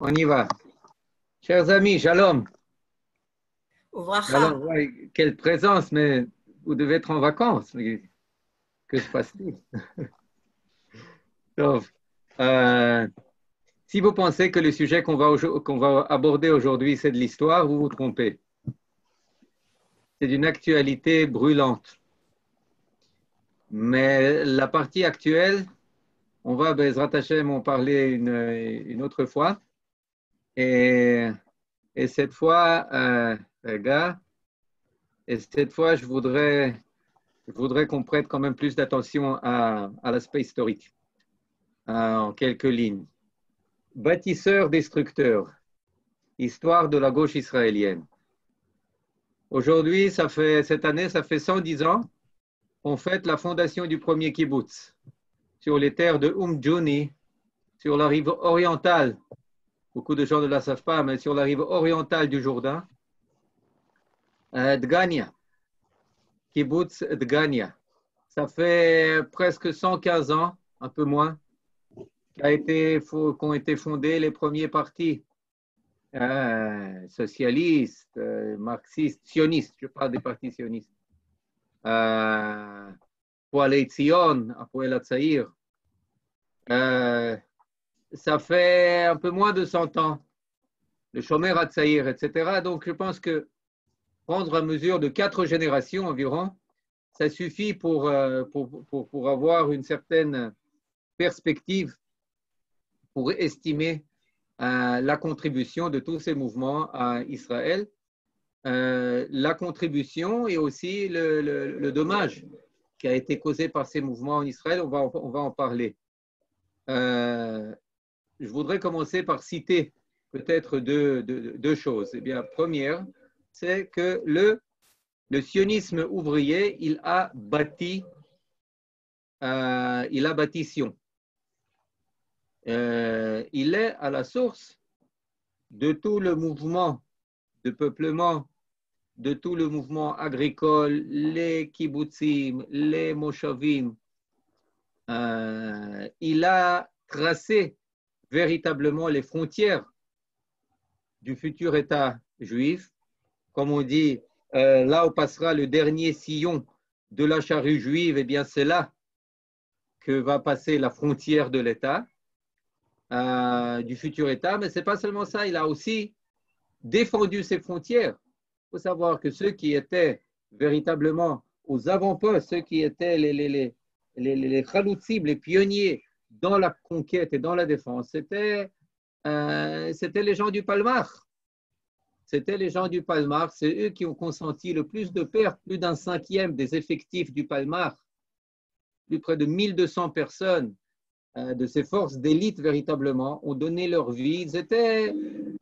On y va. Chers amis, shalom. Ouvracha. Alors, ouais, quelle présence, mais vous devez être en vacances. Mais que se passe-t-il? Donc, euh, si vous pensez que le sujet qu'on va aborder aujourd'hui, c'est de l'histoire, vous vous trompez. C'est d'une actualité brûlante. Mais la partie actuelle, on va, Bezrat Hashem, en parler une autre fois. Et, et cette fois, gars, et cette fois, je voudrais qu'on prête quand même plus d'attention à l'aspect historique, en quelques lignes. Bâtisseur-destructeur, histoire de la gauche israélienne. Aujourd'hui, cette année, ça fait 110 ans qu'on fête la fondation du premier kibbutz sur les terres de Juni, sur la rive orientale. Beaucoup de gens ne la savent pas, mais sur la rive orientale du Jourdain, Dgania, kibbutz Dgania. Ça fait presque 115 ans, un peu moins, qu'ont été fondés les premiers partis socialistes, marxistes, sionistes, je parle des partis sionistes. Poalei Tzion, Hapoel Hatzaïr. Ça fait un peu moins de 100 ans, le Shomer Hatzaïr, etc. Donc je pense que prendre à mesure de 4 générations environ, ça suffit pour avoir une certaine perspective pour estimer la contribution de tous ces mouvements à Israël, la contribution et aussi le dommage qui a été causé par ces mouvements en Israël. On va en parler. Je voudrais commencer par citer peut-être deux choses. Eh bien, première, c'est que le sionisme ouvrier, il a bâti Sion. Il est à la source de tout le mouvement de peuplement, de tout le mouvement agricole, les kibbutzim, les moshavim. Il a tracé véritablement les frontières du futur État juif. Comme on dit, là où passera le dernier sillon de la charrue juive, eh bien c'est là que va passer la frontière de l'État, du futur État. Mais ce n'est pas seulement ça, il a aussi défendu ses frontières. Il faut savoir que ceux qui étaient véritablement aux avant-postes, ceux qui étaient les chaloutsim, les pionniers dans la conquête et dans la défense, c'était les gens du Palmar. C'était les gens du Palmar, c'est eux qui ont consenti le plus de pertes, plus d'un cinquième des effectifs du Palmar, plus près de 1200 personnes de ces forces d'élite véritablement ont donné leur vie.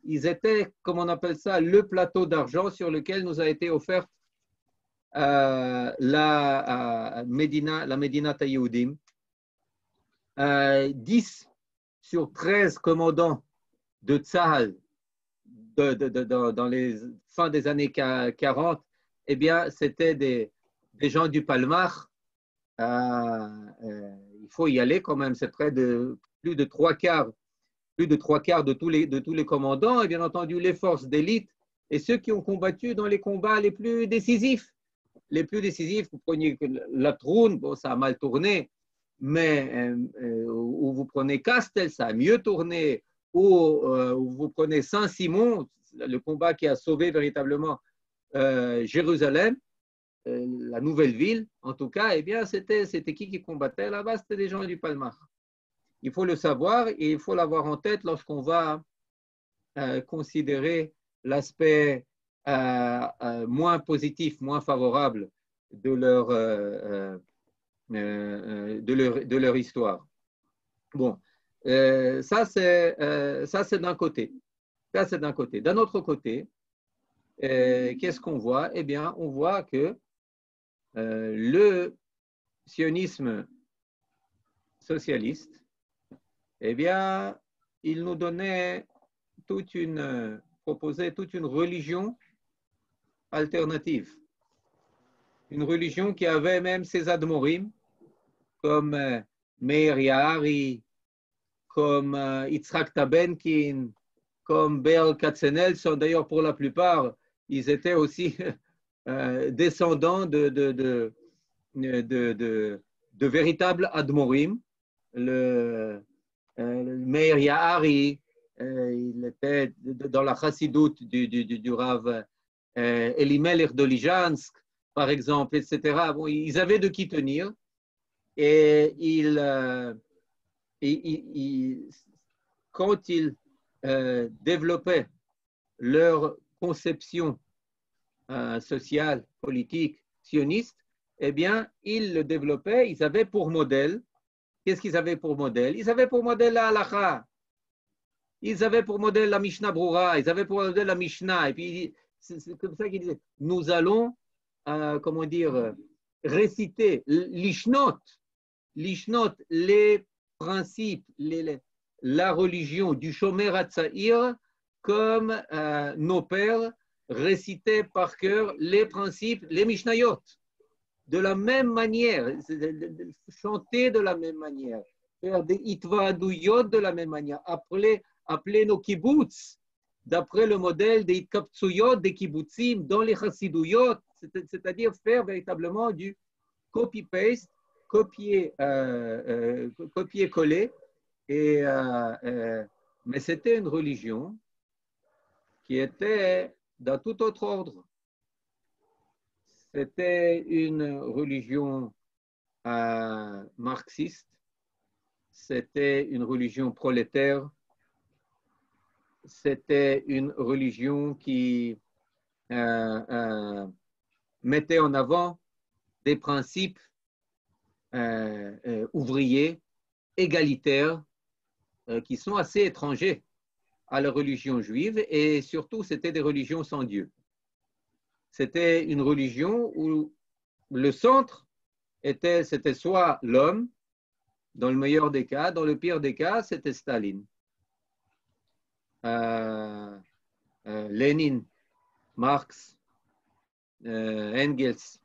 Ils étaient, comme on appelle ça, le plateau d'argent sur lequel nous a été offerte la Medina Yehudim. 10 sur 13 commandants de Tzahal dans les fins des années 40, eh bien, c'était des gens du Palmar. Il faut y aller quand même, c'est près de plus de trois quarts de tous les commandants, et bien entendu les forces d'élite et ceux qui ont combattu dans les combats les plus décisifs. Les plus décisifs, vous preniez la Troune, bon, ça a mal tourné, mais ou vous prenez Castel, ça a mieux tourné, ou vous prenez Saint-Simon, le combat qui a sauvé véritablement Jérusalem, la nouvelle ville, en tout cas, eh bien, c'était qui combattait là-bas? C'était des gens du Palmar. Il faut le savoir et il faut l'avoir en tête lorsqu'on va considérer l'aspect moins positif, moins favorable de leur histoire. Bon, ça c'est d'un côté. Ça c'est d'un côté. D'un autre côté, qu'est-ce qu'on voit? Eh bien, on voit que le sionisme socialiste, eh bien, il nous proposait toute une religion alternative. Une religion qui avait même ses admorim, comme Meir Ya'ari, comme Yitzhak Tabenkin, comme Berl Katzenel, sont d'ailleurs pour la plupart, ils étaient aussi descendants de véritables Admorim. Le Meir Ya'ari, il était dans la chassidoute du Rav Elimelech de Lijansk, par exemple, etc. Bon, ils avaient de qui tenir et quand ils développaient leur conception sociale, politique, sioniste, eh bien, ils le développaient, ils avaient pour modèle. Qu'est-ce qu'ils avaient pour modèle? Ils avaient pour modèle la halakha, ils avaient pour modèle la Mishnah Brura, ils avaient pour modèle la Mishnah. Et puis, c'est comme ça qu'ils disaient, nous allons, comment dire, réciter l'Ishnot, les principes, la religion du Shomer HaTzaïr, comme nos pères récitaient par cœur les principes, les Mishnayot. De la même manière, chanter de la même manière, faire des itvadouyot de la même manière, appeler nos kibbutz d'après le modèle des itkaptsuyot, des kibbutzim dans les chassidouyot, c'est-à-dire faire véritablement du copy-paste, copier-coller. Mais c'était une religion qui était d'un tout autre ordre. C'était une religion marxiste, c'était une religion prolétaire, c'était une religion qui mettait en avant des principes ouvriers, égalitaires, qui sont assez étrangers à la religion juive, et surtout, c'était des religions sans Dieu. C'était une religion où le centre c'était soit l'homme, dans le meilleur des cas, dans le pire des cas, c'était Staline. Lénine, Marx, Engels,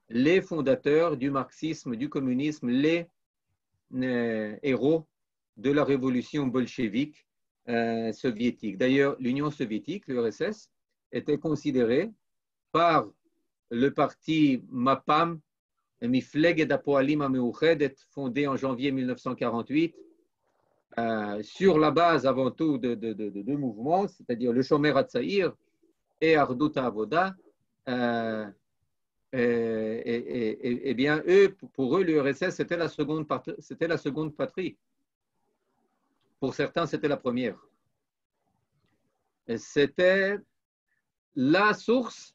les fondateurs du marxisme, du communisme, les héros de la révolution bolchevique soviétique. D'ailleurs, l'Union soviétique, l'URSS, était considérée par le parti MAPAM, Mifleget HaPoalim HaMeouchedet, fondé en janvier 1948, sur la base avant tout de deux mouvements, c'est-à-dire le Shomer HaTzaïr et Ardut HaAvoda. Et bien, pour eux, l'URSS, c'était la seconde patrie. Pour certains, c'était la première. C'était la source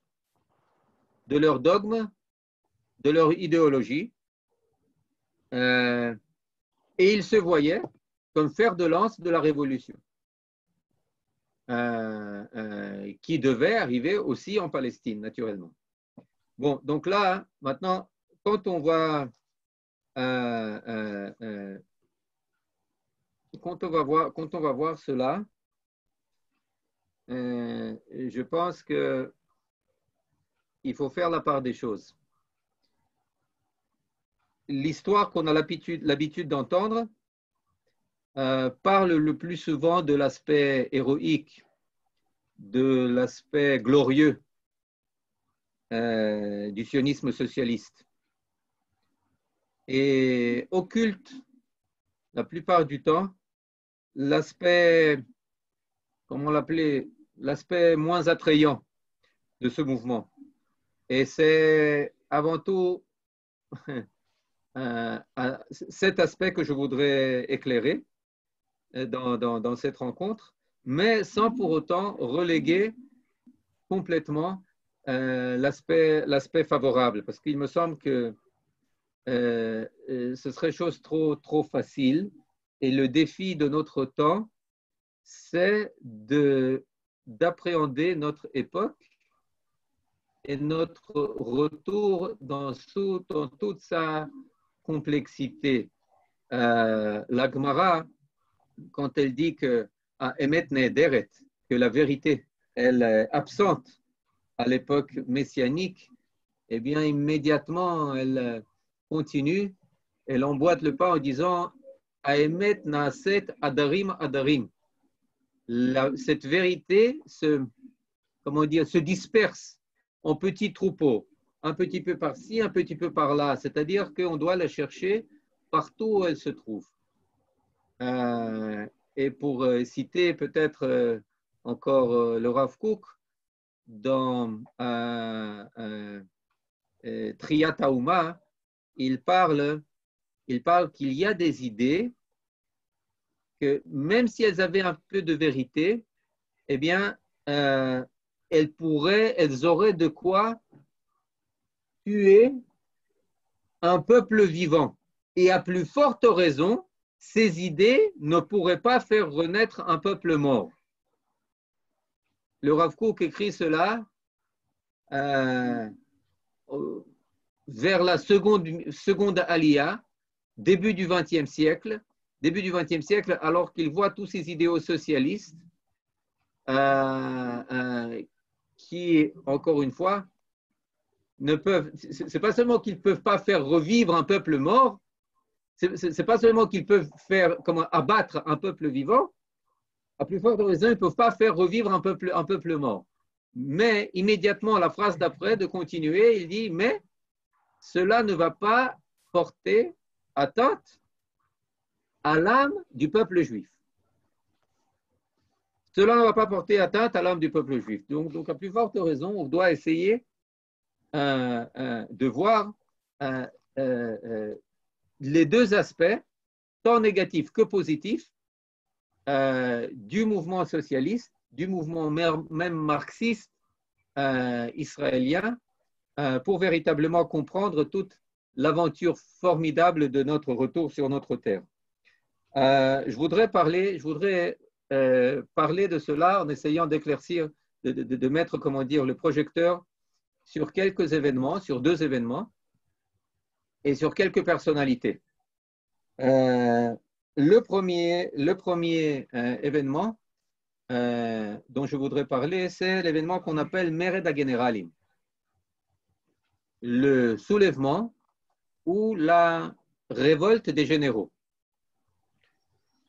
de leur dogme, de leur idéologie, et ils se voyaient comme fer de lance de la révolution, qui devait arriver aussi en Palestine, naturellement. Bon, donc là, maintenant, quand on va voir cela, je pense qu'il faut faire la part des choses. L'histoire qu'on a l'habitude d'entendre parle le plus souvent de l'aspect héroïque, de l'aspect glorieux du sionisme socialiste, et occulte la plupart du temps l'aspect, comment l'appeler, l'aspect moins attrayant de ce mouvement. Et c'est avant tout cet aspect que je voudrais éclairer dans cette rencontre, mais sans pour autant reléguer complètement l'aspect favorable, parce qu'il me semble que ce serait chose trop facile, et le défi de notre temps, c'est d'appréhender notre époque et notre retour dans toute sa complexité. La Gemara, quand elle dit que Emet Nehederet, que la vérité, elle est absente à l'époque messianique, eh bien immédiatement elle continue, elle emboîte le pas en disant Aemet Naaset Adarim Adarim. cette vérité se disperse en petits troupeaux, un petit peu par-ci, un petit peu par-là. C'est-à-dire qu'on doit la chercher partout où elle se trouve. Et pour citer peut-être encore le Rav Kook, dans Triyat Haouma, il parle qu'il y a des idées que même si elles avaient un peu de vérité, eh bien, elles auraient de quoi tuer un peuple vivant. Et à plus forte raison, ces idées ne pourraient pas faire renaître un peuple mort. Le Rav Kook écrit cela vers la seconde Aliyah, début du XXe siècle, alors qu'il voit tous ces idéaux socialistes qui, encore une fois, ne peuvent. C'est pas seulement qu'ils ne peuvent pas faire revivre un peuple mort, c'est pas seulement qu'ils peuvent faire abattre un peuple vivant. À plus forte raison, ils ne peuvent pas faire revivre un peuple mort. Mais immédiatement, la phrase d'après, de continuer, il dit mais cela ne va pas porter atteinte à l'âme du peuple juif. Cela ne va pas porter atteinte à l'âme du peuple juif. Donc, à plus forte raison, on doit essayer de voir les deux aspects, tant négatifs que positifs, du mouvement socialiste, du mouvement même marxiste israélien, pour véritablement comprendre toute l'aventure formidable de notre retour sur notre terre. Je voudrais parler de cela en essayant d'éclaircir, de mettre, le projecteur sur quelques événements, sur deux événements, et sur quelques personnalités. Le premier événement dont je voudrais parler, c'est l'événement qu'on appelle Mered HaGeneralim, le soulèvement ou la révolte des généraux.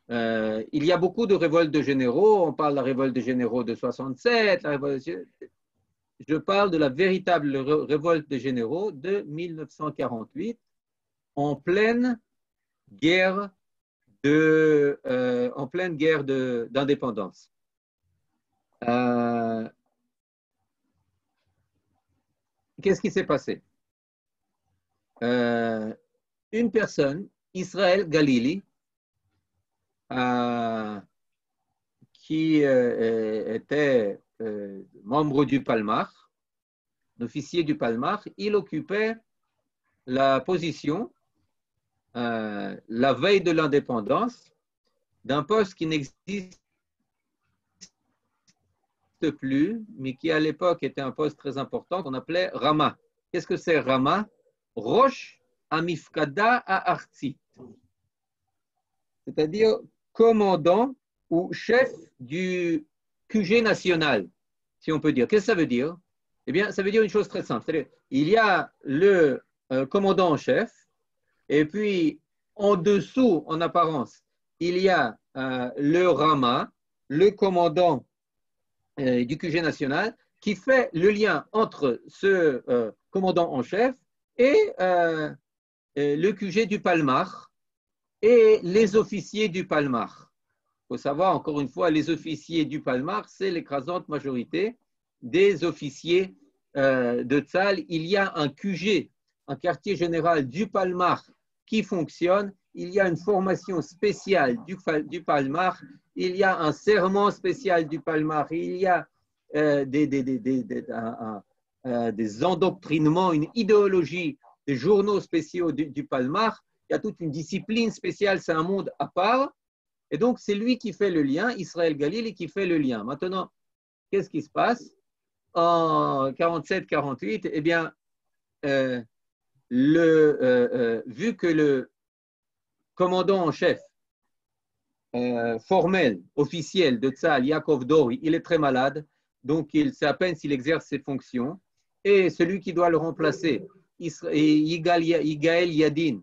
Il y a beaucoup de révoltes de généraux. On parle de la révolte des généraux de 67. Je parle de la véritable révolte des généraux de 1948, en pleine guerre d'indépendance. Qu'est-ce qui s'est passé? Une personne, Israël Galili, qui était membre du Palmach, officier du Palmach, il occupait la position, la veille de l'indépendance, d'un poste qui n'existe plus, mais qui à l'époque était un poste très important, qu'on appelait Rama. Qu'est-ce que c'est Rama? Rosh Amifkada Artsit, c'est-à-dire commandant ou chef du QG national, si on peut dire. Qu'est-ce que ça veut dire? Eh bien, ça veut dire une chose très simple. C'est-à-dire, il y a le commandant en chef, et puis en dessous, en apparence, il y a le Rama, le commandant du QG national, qui fait le lien entre ce commandant en chef et le QG du Palmach et les officiers du Palmach. Il faut savoir, encore une fois, les officiers du Palmach, c'est l'écrasante majorité des officiers de Tzal. Il y a un QG, un quartier général du Palmach qui fonctionne. Il y a une formation spéciale du Palmach. Il y a un serment spécial du Palmach. Il y a des endoctrinements, une idéologie, des journaux spéciaux du Palmach. Il y a toute une discipline spéciale, c'est un monde à part. Et donc, c'est lui qui fait le lien, Israël Galili, qui fait le lien. Maintenant, qu'est-ce qui se passe? En 47-48, eh bien, vu que le commandant en chef formel, officiel de Tzahal, Yaakov Dori, il est très malade, donc c'est à peine s'il exerce ses fonctions, et celui qui doit le remplacer, Yigael Yadin,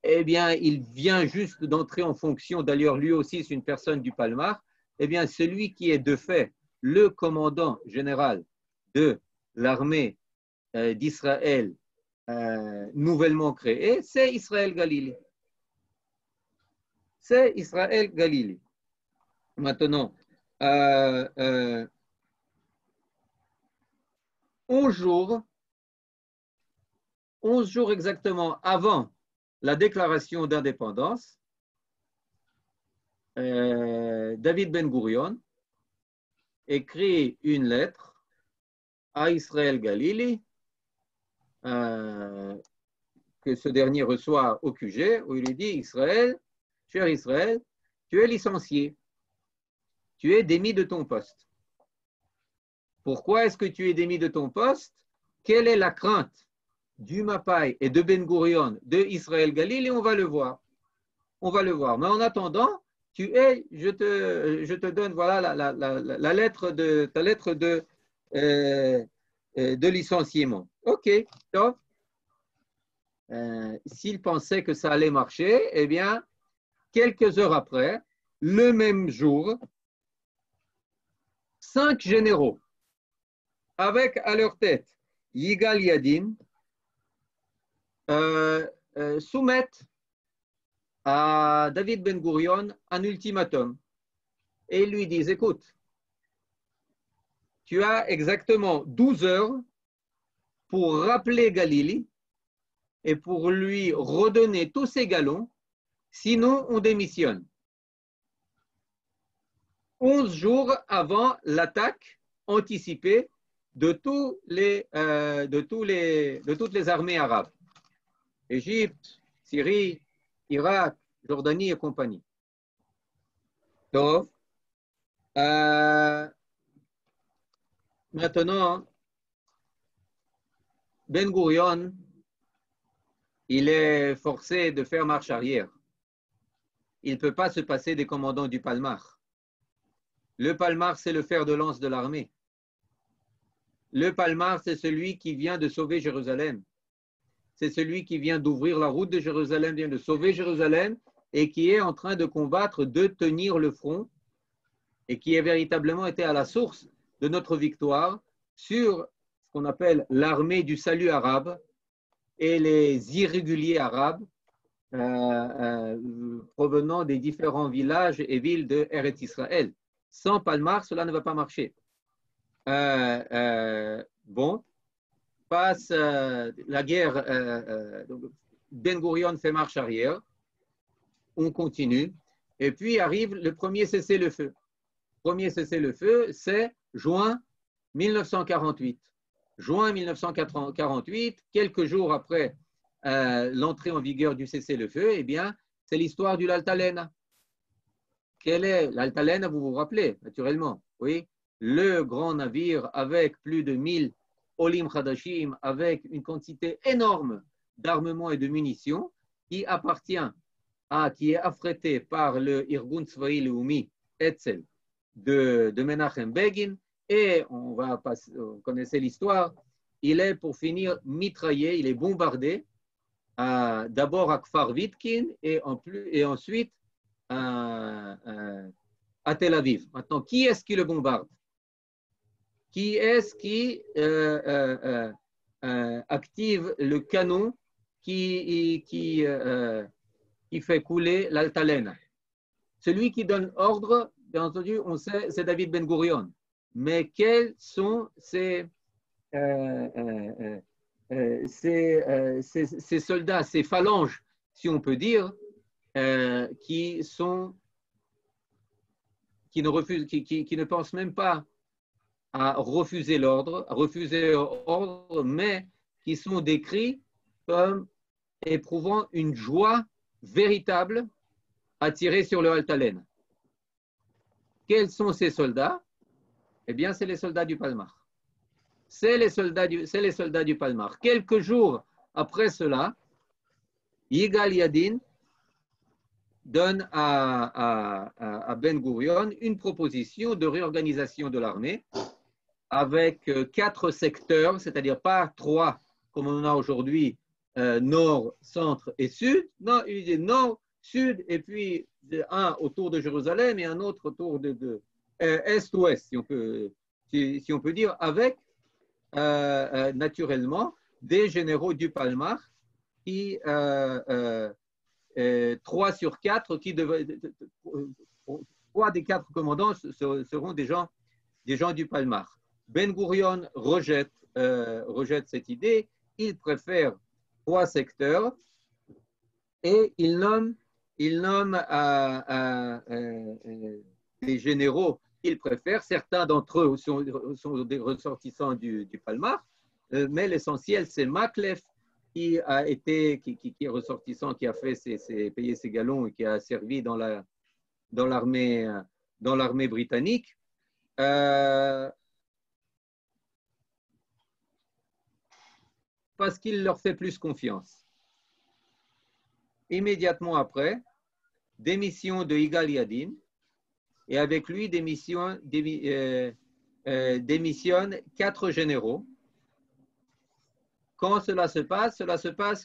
eh bien, il vient juste d'entrer en fonction, d'ailleurs lui aussi c'est une personne du Palmach, eh bien, celui qui est de fait le commandant général de l'armée d'Israël nouvellement créée, c'est Israël Galili. C'est Israël Galili. Maintenant, 11 jours exactement avant la déclaration d'indépendance, David Ben Gurion écrit une lettre à Israël Galili que ce dernier reçoit au QG, où il lui dit: Israël, cher Israël, tu es licencié, tu es démis de ton poste. Pourquoi est-ce que tu es démis de ton poste? Quelle est la crainte du Mapai et de Ben Gurion de Israël Galili? On va le voir. On va le voir. Mais en attendant, je te donne voilà la lettre ta lettre de licenciement. OK, top. S'il pensait que ça allait marcher, eh bien, quelques heures après, le même jour, 5 généraux, avec à leur tête Yigal Yadin, soumettent à David Ben Gurion un ultimatum et ils lui disent: écoute, tu as exactement 12 heures pour rappeler Galili et pour lui redonner tous ses galons, sinon on démissionne. 11 jours avant l'attaque anticipée de toutes les armées arabes. Égypte, Syrie, Irak, Jordanie et compagnie. Donc, maintenant, Ben Gurion, il est forcé de faire marche arrière. Il ne peut pas se passer des commandants du Palmar. Le Palmar, c'est le fer de lance de l'armée. Le Palmar, c'est celui qui vient de sauver Jérusalem. C'est celui qui vient d'ouvrir la route de Jérusalem, vient de sauver Jérusalem et qui est en train de combattre, de tenir le front et qui a véritablement été à la source de notre victoire sur ce qu'on appelle l'armée du salut arabe et les irréguliers arabes provenant des différents villages et villes de Eretz Israël. Sans Palmar, cela ne va pas marcher. Bon, passe la guerre, Ben Gurion fait marche arrière, on continue, et puis arrive le premier cessez-le-feu. Premier cessez-le-feu, c'est juin 1948. Juin 1948, quelques jours après l'entrée en vigueur du cessez-le-feu, eh bien, c'est l'histoire du l'Altalena. Quel est l'Altalena? Vous vous rappelez, naturellement, oui, le grand navire avec plus de 1000 Olim Khadashim, avec une quantité énorme d'armement et de munitions, qui est affrété par le Irgun Tzvaï Leumi Etzel de Menachem Begin, et on connaissez l'histoire, il est pour finir mitraillé, il est bombardé, d'abord à Kfar Vitkin et ensuite à Tel Aviv. Maintenant, qui est-ce qui le bombarde? Qui est-ce qui active le canon qui fait couler l'Altalena? Celui qui donne ordre, bien entendu, on sait, c'est David Ben Gurion. Mais quels sont ces soldats, ces phalanges, si on peut dire, qui ne pensent même pas à refuser l'ordre, mais qui sont décrits comme éprouvant une joie véritable à tirer sur le Altalena. Quels sont ces soldats? Eh bien, c'est les soldats du Palmar. C'est les soldats du Palmar. Quelques jours après cela, Yigal Yadin donne à Ben Gurion une proposition de réorganisation de l'armée avec 4 secteurs, c'est-à-dire pas 3 comme on en a aujourd'hui, nord, centre et sud. Non, il dit nord, sud, et puis un autour de Jérusalem et un autre autour de est-ouest, si on peut dire, avec naturellement des généraux du Palmar qui 3 sur 4 qui devaient 3 des 4 commandants seront des gens du Palmar. Ben Gurion rejette cette idée, il préfère 3 secteurs et il nomme des généraux qu'il préfère. Certains d'entre eux sont des ressortissants du Palmar, mais l'essentiel, c'est Maklef, qui est ressortissant, qui a payé ses galons et qui a servi dans l'armée britannique. Parce qu'il leur fait plus confiance. Immédiatement après, démission de Yigal Yadin, et avec lui démissionnent 4 généraux. Quand cela se passe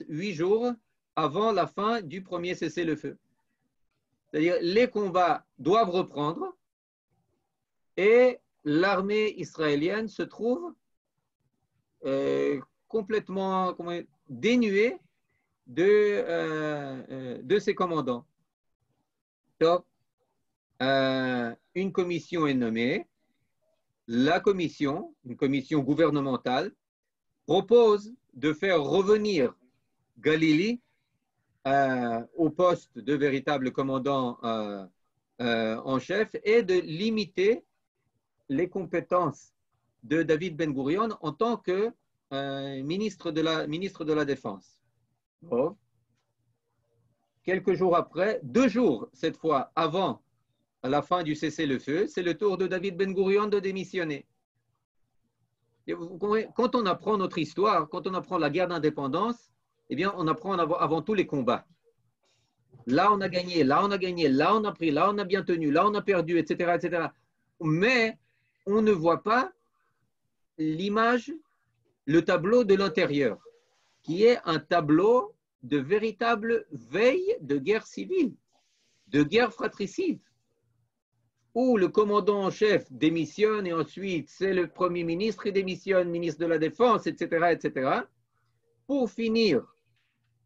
8 jours avant la fin du premier cessez-le-feu. C'est-à-dire les combats doivent reprendre et l'armée israélienne se trouve complètement dénuée de ses commandants. Donc, une commission est nommée. La commission, une commission gouvernementale, propose de faire revenir Galili au poste de véritable commandant en chef et de limiter les compétences de David Ben Gurion en tant que ministre de la Défense. Bon. Quelques jours après, 2 jours cette fois avant la fin du cessez-le-feu, c'est le tour de David Ben Gurion de démissionner. Et quand on apprend notre histoire, quand on apprend la guerre d'indépendance, eh bien, on apprend avant tout les combats. Là, on a gagné, là, on a gagné, là, on a pris, là, on a bien tenu, là, on a perdu, etc., etc. Mais on ne voit pas l'image, le tableau de l'intérieur, qui est un tableau de véritable veille de guerre civile, de guerre fratricide, où le commandant en chef démissionne et ensuite c'est le Premier ministre qui démissionne, ministre de la Défense, etc., etc. Pour finir,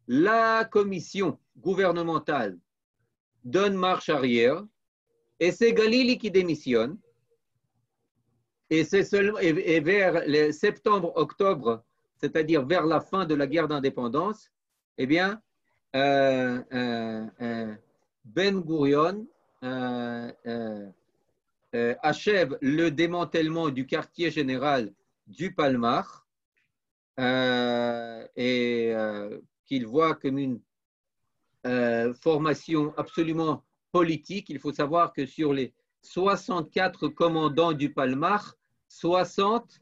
la commission gouvernementale donne marche arrière et c'est Galili qui démissionne. Et c'est seulement vers le septembre-octobre, c'est-à-dire vers la fin de la guerre d'indépendance, eh bien, Ben Gurion achève le démantèlement du quartier général du Palmar et qu'il voit comme une formation absolument politique. Il faut savoir que sur les 64 commandants du Palmar, 60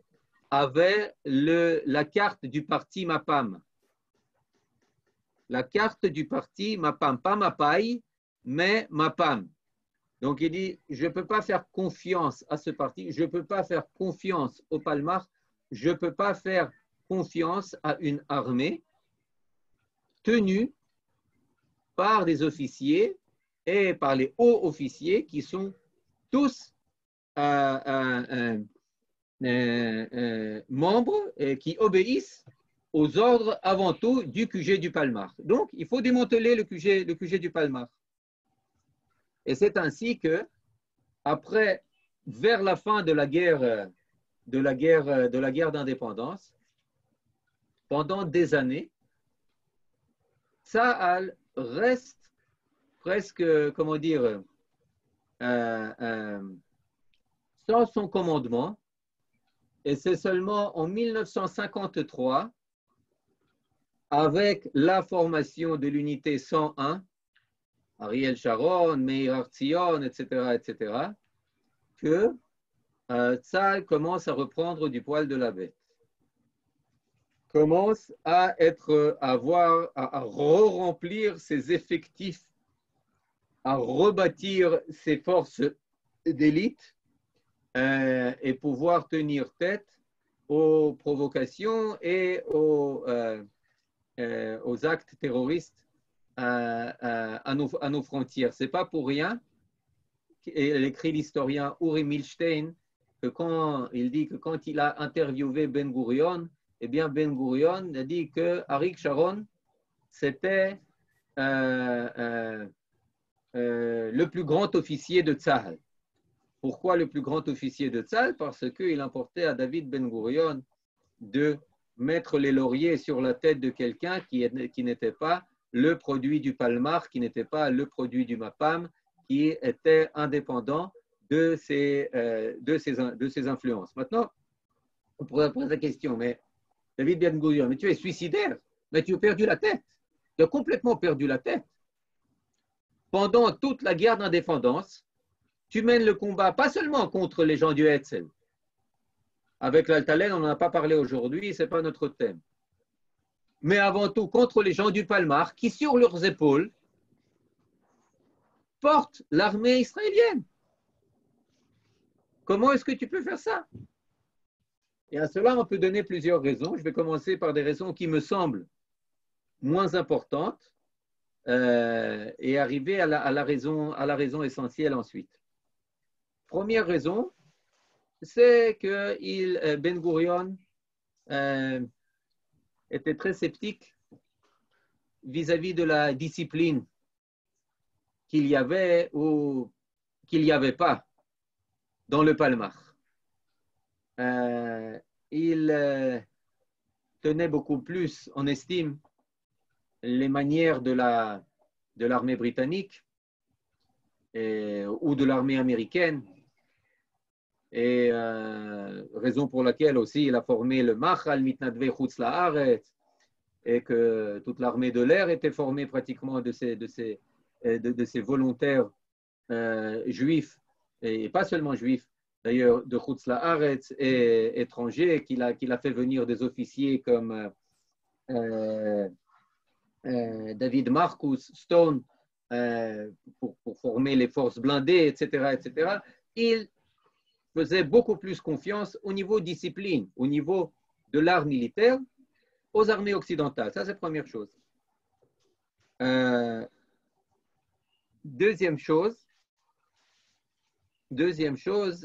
avaient la carte du parti MAPAM. La carte du parti MAPAM, pas MAPAI, mais MAPAM. Donc il dit, je ne peux pas faire confiance à ce parti, je ne peux pas faire confiance au Palmar, je ne peux pas faire confiance à une armée tenue par des officiers et par les hauts officiers qui sont tous membres qui obéissent aux ordres avant tout du QG du Palmar. Donc, il faut démanteler le QG du Palmar. Et c'est ainsi que, après, vers la fin de la guerre d'indépendance, pendant des années, Tsahal reste presque, comment dire, sans son commandement, et c'est seulement en 1953, avec la formation de l'unité 101, Ariel Sharon, Meir Artzion, etc., que Tsahal commence à reprendre du poil de la bête, commence à re-remplir ses effectifs, à rebâtir ses forces d'élite et pouvoir tenir tête aux provocations et aux actes terroristes à nos frontières. Ce n'est pas pour rien écrit l'historien Uri Milstein, que quand il dit que quand il a interviewé Ben Gurion, eh bien Ben Gurion a dit que Arik Sharon, c'était le plus grand officier de Tzahal. Pourquoi le plus grand officier de Tzahal? Parce qu'il importait à David Ben Gurion de mettre les lauriers sur la tête de quelqu'un qui n'était pas le produit du Palmar, qui n'était pas le produit du Mapam, qui était indépendant de ses influences. Maintenant, on pourrait poser la question, mais David Ben Gurion, mais tu es suicidaire, mais tu as perdu la tête. Tu as complètement perdu la tête. Pendant toute la guerre d'indépendance, tu mènes le combat pas seulement contre les gens du Hetzel. Avec l'Altalène, on n'en a pas parlé aujourd'hui, ce n'est pas notre thème. Mais avant tout contre les gens du Palmar qui, sur leurs épaules, portent l'armée israélienne. Comment est-ce que tu peux faire ça? Et à cela, on peut donner plusieurs raisons. Je vais commencer par des raisons qui me semblent moins importantes et arriver à la raison essentielle ensuite. Première raison, c'est que Ben Gurion était très sceptique vis-à-vis de la discipline qu'il y avait ou qu'il n'y avait pas dans le Palmar. Il tenait beaucoup plus en estime les manières de l'armée britannique ou de l'armée américaine. Et raison pour laquelle aussi il a formé le Machal Mitnadvei Chutz La'aretz et que toute l'armée de l'air était formée pratiquement de ces volontaires juifs, et pas seulement juifs, d'ailleurs de Chutz La'aretz et étrangers, qu'il a fait venir des officiers comme David Marcus Stone pour former les forces blindées, etc., etc. Il faisait beaucoup plus confiance au niveau discipline, au niveau de l'art militaire, aux armées occidentales. Ça, c'est la première chose. Deuxième chose,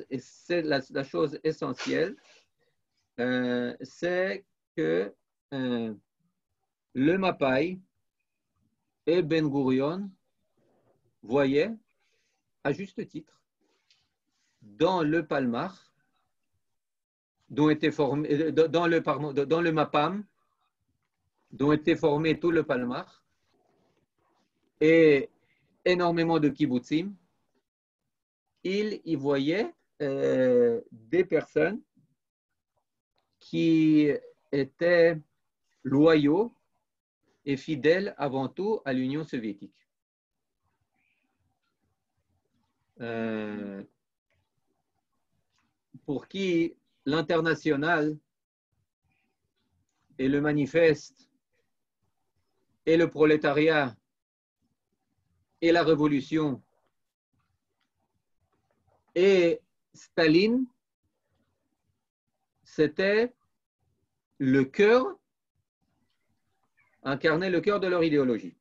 et c'est la chose essentielle, c'est que le Mapai et Ben Gurion voyaient, à juste titre, dans le Palmar, dans le Mapam, dont était formé tout le Palmar, et énormément de kibbutzim, il y voyait des personnes qui étaient loyaux et fidèles avant tout à l'Union soviétique. Pour qui l'international et le manifeste et le prolétariat et la révolution et Staline, c'était le cœur, incarnait le cœur de leur idéologie.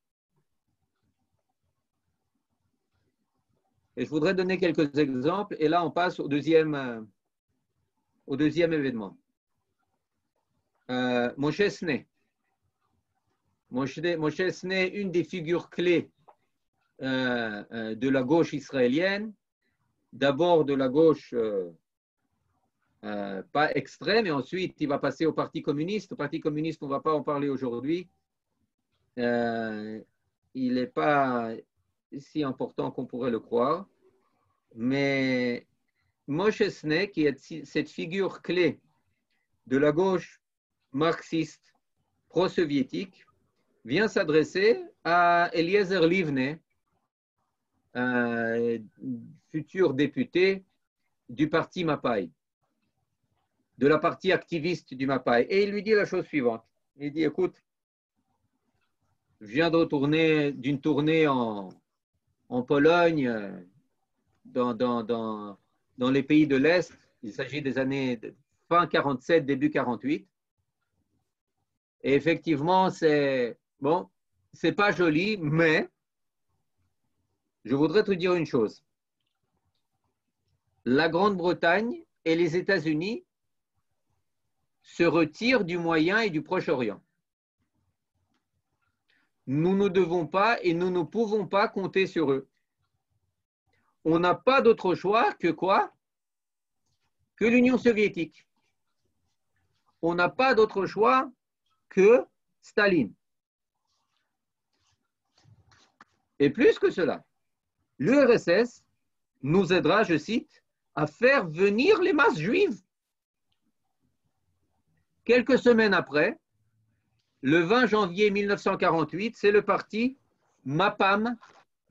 Et je voudrais donner quelques exemples, et là on passe au deuxième événement. Moshe Sne. Moshe Sne, une des figures clés de la gauche israélienne, d'abord de la gauche pas extrême, et ensuite il va passer au Parti communiste. Au Parti communiste, on ne va pas en parler aujourd'hui. Il n'est pas si important qu'on pourrait le croire. Mais Moshe Sne, qui est cette figure clé de la gauche marxiste pro-soviétique, vient s'adresser à Eliezer Livne, futur député du parti Mapai, de la partie activiste du Mapai. Et il lui dit la chose suivante. Il dit, écoute, je viens de retourner d'une tournée en Pologne, dans les pays de l'Est. Il s'agit des années fin 47, début 48. Et effectivement, c'est pas joli, mais je voudrais te dire une chose. la Grande-Bretagne et les États-Unis se retirent du Moyen et du Proche-Orient. Nous ne devons pas et nous ne pouvons pas compter sur eux. On n'a pas d'autre choix que quoi? Que l'Union soviétique. On n'a pas d'autre choix que Staline. Et plus que cela, l'URSS nous aidera, je cite, à faire venir les masses juives. Quelques semaines après, le 20 janvier 1948, c'est le parti MAPAM,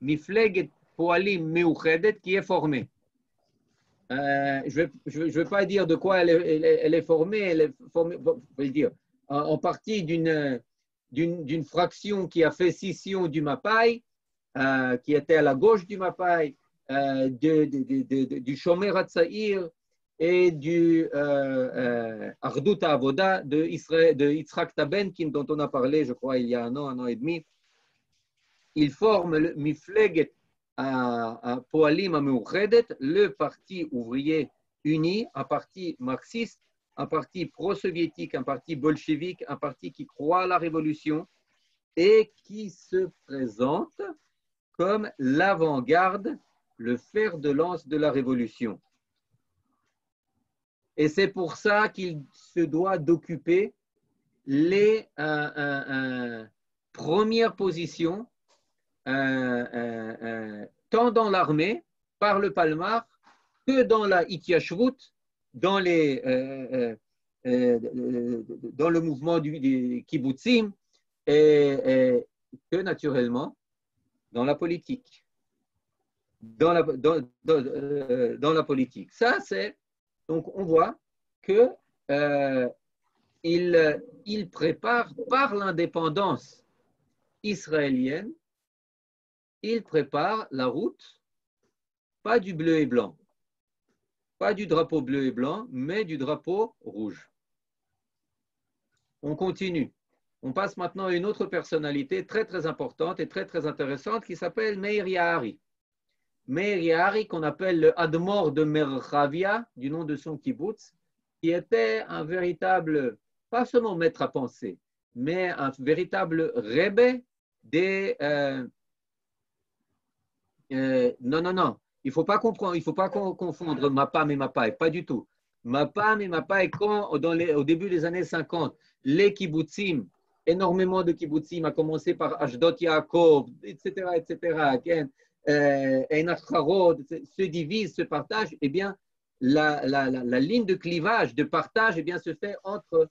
Mifleget Poalim Meuchedet, qui est formé. Je ne vais pas dire de quoi elle est formée. Elle est formée, bon, je vais dire, en partie d'une fraction qui a fait scission du Mapai, qui était à la gauche du Mapai, du Shomer HaTzaïr et du Ardut HaAvoda de Yitzhak Tabenkin, dont on a parlé, je crois, il y a un an et demi. Ils forment le Mifleget à Poalim Ameuchedet, le parti ouvrier uni, un parti marxiste, un parti pro-soviétique, un parti bolchevique, un parti qui croit à la révolution et qui se présente comme l'avant-garde, le fer de lance de la révolution. Et c'est pour ça qu'il se doit d'occuper les premières positions tant dans l'armée, par le Palmar, que dans la Ityashvut, dans le mouvement du kibbutzim, et que naturellement dans la politique. Dans la politique. Ça, c'est. Donc, on voit que il prépare par l'indépendance israélienne, il prépare la route, pas du bleu et blanc, pas du drapeau bleu et blanc, mais du drapeau rouge. On continue. On passe maintenant à une autre personnalité très très importante et très très intéressante qui s'appelle Meir Ya'ari. Meir Ya'ari, qu'on appelle le Admor de Merchavia, du nom de son kibbutz, qui était un véritable, pas seulement maître à penser, mais un véritable rebbe des... non. Il ne faut pas comprendre, il faut pas confondre Mapam et Mapai, pas du tout. Mapam et Mapai, quand au début des années 50, les kibbutzim, énormément de kibbutzim, à commencer par Ashdod Yaakov, etc., Einach Harod, se divisent, se partagent, eh bien, la ligne de clivage, de partage, eh bien, se fait entre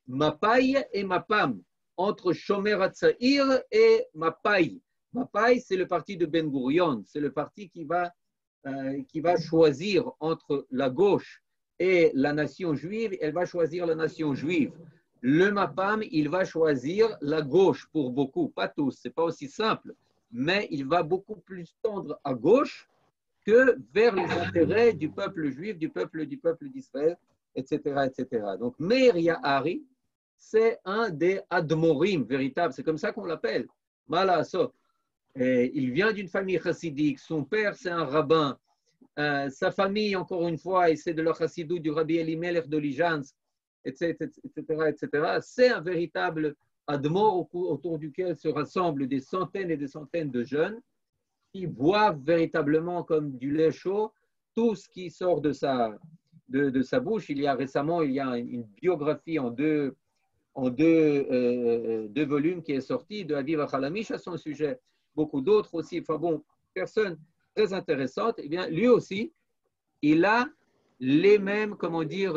Mapai et Mapam, entre Shomer HaTzaïr et Mapai. Mapai, c'est le parti de Ben Gurion, c'est le parti qui va choisir entre la gauche et la nation juive, elle va choisir la nation juive. Le Mapam, il va choisir la gauche pour beaucoup, pas tous, ce n'est pas aussi simple, mais il va beaucoup plus tendre à gauche que vers les intérêts du peuple juif, du peuple d'Israël, etc. Donc, Meir Ya'ari, c'est un des Admorim véritables, c'est comme ça qu'on l'appelle, Malasot. Il vient d'une famille chassidique, son père c'est un rabbin, sa famille encore une fois, et c'est de la chassidou du Rabbi Elimelech de Lijansk, etc. C'est un véritable admor autour duquel se rassemblent des centaines et des centaines de jeunes qui boivent véritablement comme du lait chaud tout ce qui sort de sa bouche. Il y a une biographie en deux volumes qui est sortie de Aviv Achalamish à son sujet. Beaucoup d'autres aussi, enfin bon, personne très intéressante, eh bien, lui aussi, il a les mêmes, comment dire,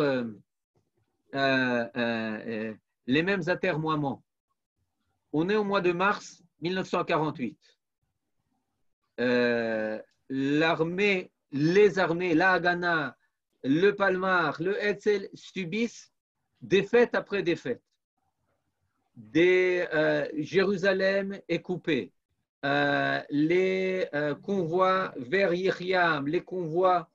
les mêmes atermoiements. On est au mois de mars 1948. L'armée, les armées, la Haganah, le Palmar, le Hetzel subissent défaite après défaite. Jérusalem est coupée. Les convois vers Yechiam, les convois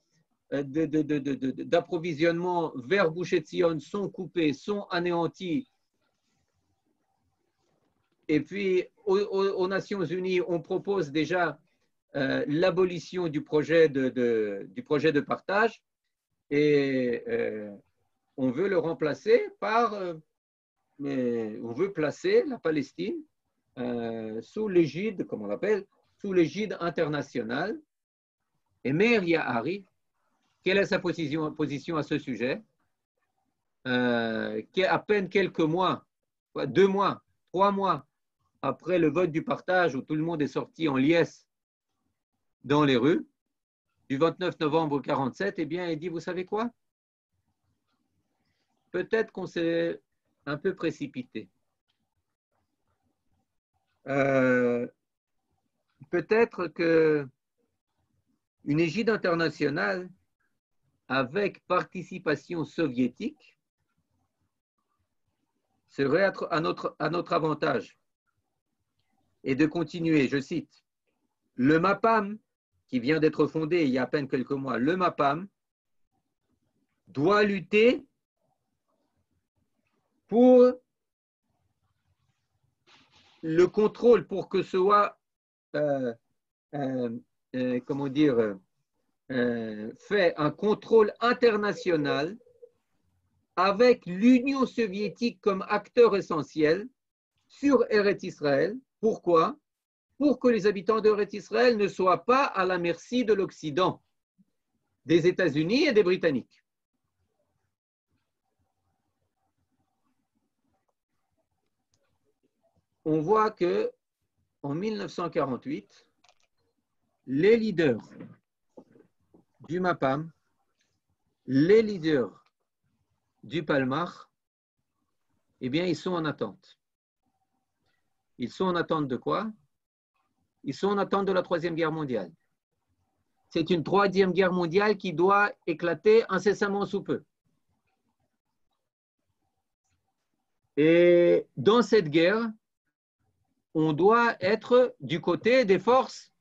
d'approvisionnement vers Gush Etzion sont coupés, sont anéantis. Et puis, aux Nations Unies, on propose déjà l'abolition du projet de partage et on veut le remplacer on veut placer la Palestine sous l'égide, comme on l'appelle, sous l'égide internationale. Et Meir Ya'ari, quelle est sa position à ce sujet? Qui est à peine quelques mois, 2 mois, 3 mois après le vote du partage où tout le monde est sorti en liesse dans les rues, du 29 novembre 1947, eh bien, il dit, vous savez quoi? Peut-être qu'on s'est un peu précipité. Peut-être qu'une égide internationale avec participation soviétique serait à notre avantage. Et de continuer, je cite, le MAPAM, qui vient d'être fondé il y a à peine quelques mois, le MAPAM doit lutter pour le contrôle, pour que ce soit, comment dire, fait un contrôle international avec l'Union soviétique comme acteur essentiel sur Eretz Israël. Pourquoi? Pour que les habitants d'Eretz Israël ne soient pas à la merci de l'Occident, des États-Unis et des Britanniques. On voit que en 1948, les leaders du MAPAM, les leaders du Palmach, eh bien, ils sont en attente. Ils sont en attente de quoi? Ils sont en attente de la Troisième Guerre mondiale. C'est une Troisième Guerre mondiale qui doit éclater incessamment sous peu. Et dans cette guerre, on doit être du côté des forces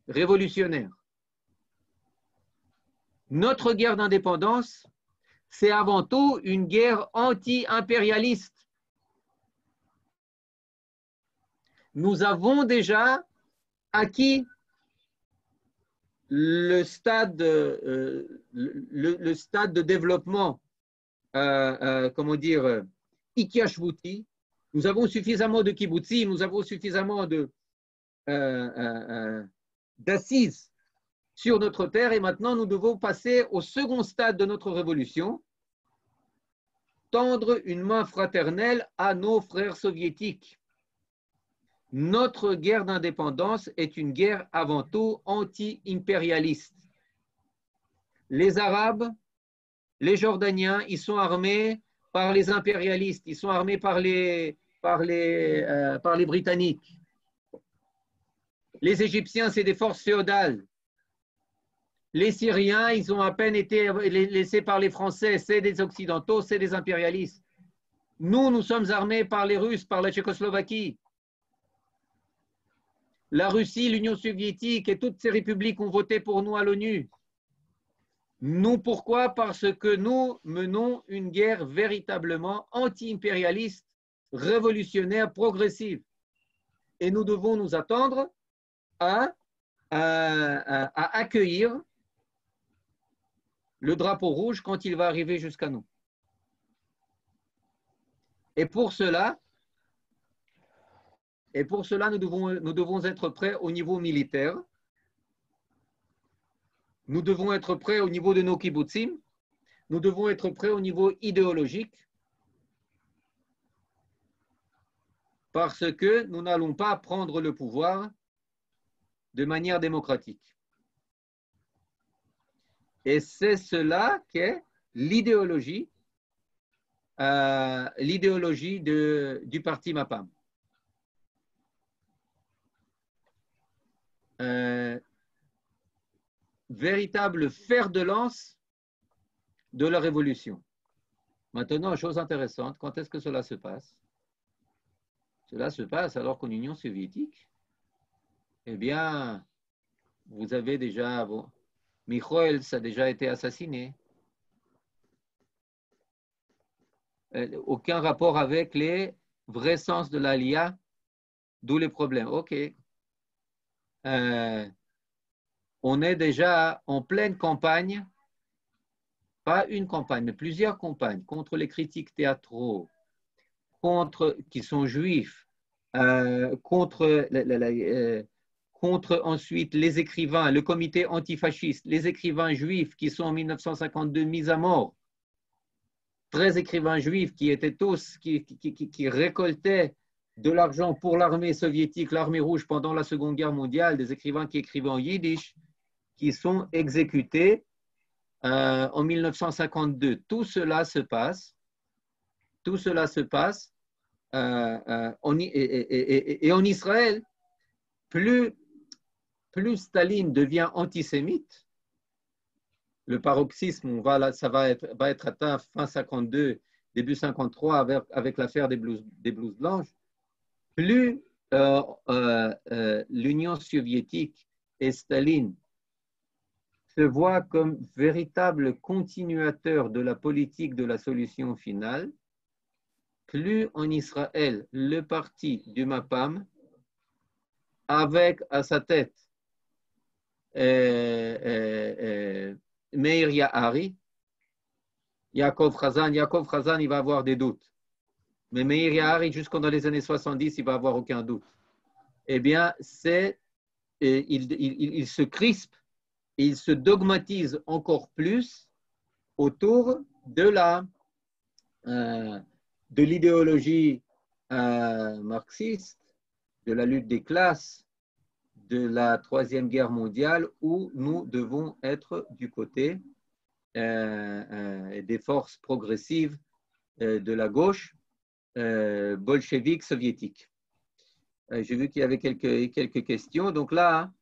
révolutionnaires. Notre guerre d'indépendance, c'est avant tout une guerre anti-impérialiste. Nous avons déjà acquis le stade de développement, comment dire, Ikiashvuti. Nous avons suffisamment de kibbutzim, nous avons suffisamment d'assises sur notre terre et maintenant nous devons passer au second stade de notre révolution, tendre une main fraternelle à nos frères soviétiques. Notre guerre d'indépendance est une guerre avant tout anti-impérialiste. Les Arabes, les Jordaniens, ils sont armés par les impérialistes, ils sont armés par les Britanniques. Les Égyptiens, c'est des forces féodales. Les Syriens, ils ont à peine été laissés par les Français, c'est des Occidentaux, c'est des impérialistes. Nous sommes armés par les Russes, par la Tchécoslovaquie. La Russie, l'Union soviétique et toutes ces républiques ont voté pour nous à l'ONU. Nous, pourquoi? Parce que nous menons une guerre véritablement anti-impérialiste, révolutionnaire, progressive. Et nous devons nous attendre à accueillir le drapeau rouge quand il va arriver jusqu'à nous. Et pour cela, nous devons être prêts au niveau militaire. Nous devons être prêts au niveau de nos kibbutzim. Nous devons être prêts au niveau idéologique. Parce que nous n'allons pas prendre le pouvoir de manière démocratique. Et c'est cela qu'est l'idéologie du parti MAPAM. Véritable fer de lance de la révolution. Maintenant, chose intéressante, quand est-ce que cela se passe? Cela se passe alors qu'en Union soviétique, eh bien, vous avez déjà, Mikhoel a déjà été assassiné. Aucun rapport avec les vrais sens de l'Aliyah, d'où les problèmes. OK. on est déjà en pleine campagne, pas une campagne, mais plusieurs campagnes contre les critiques théâtraux, qui sont juifs, contre ensuite les écrivains, le comité antifasciste, les écrivains juifs qui sont en 1952 mis à mort, 13 écrivains juifs qui étaient tous, qui récoltaient de l'argent pour l'armée soviétique, l'armée rouge pendant la Seconde Guerre mondiale, des écrivains qui écrivaient en yiddish, qui sont exécutés en 1952. Tout cela se passe et en Israël, plus Staline devient antisémite, le paroxysme, ça va être atteint fin 52, début 53 avec l'affaire des blouses blanches, plus l'Union soviétique et Staline se voient comme véritables continuateurs de la politique de la solution finale, plus en Israël, le parti du MAPAM, avec à sa tête Meir Ya'ari, Yaakov Khazan, il va avoir des doutes. Mais Meir Ya'ari, jusqu'en dans les années 70, il va avoir aucun doute. Eh bien, il se crispe, il se dogmatise encore plus autour de l'idéologie marxiste, de la lutte des classes, de la Troisième Guerre mondiale, où nous devons être du côté des forces progressives de la gauche bolchevique soviétique. J'ai vu qu'il y avait quelques questions. Donc là,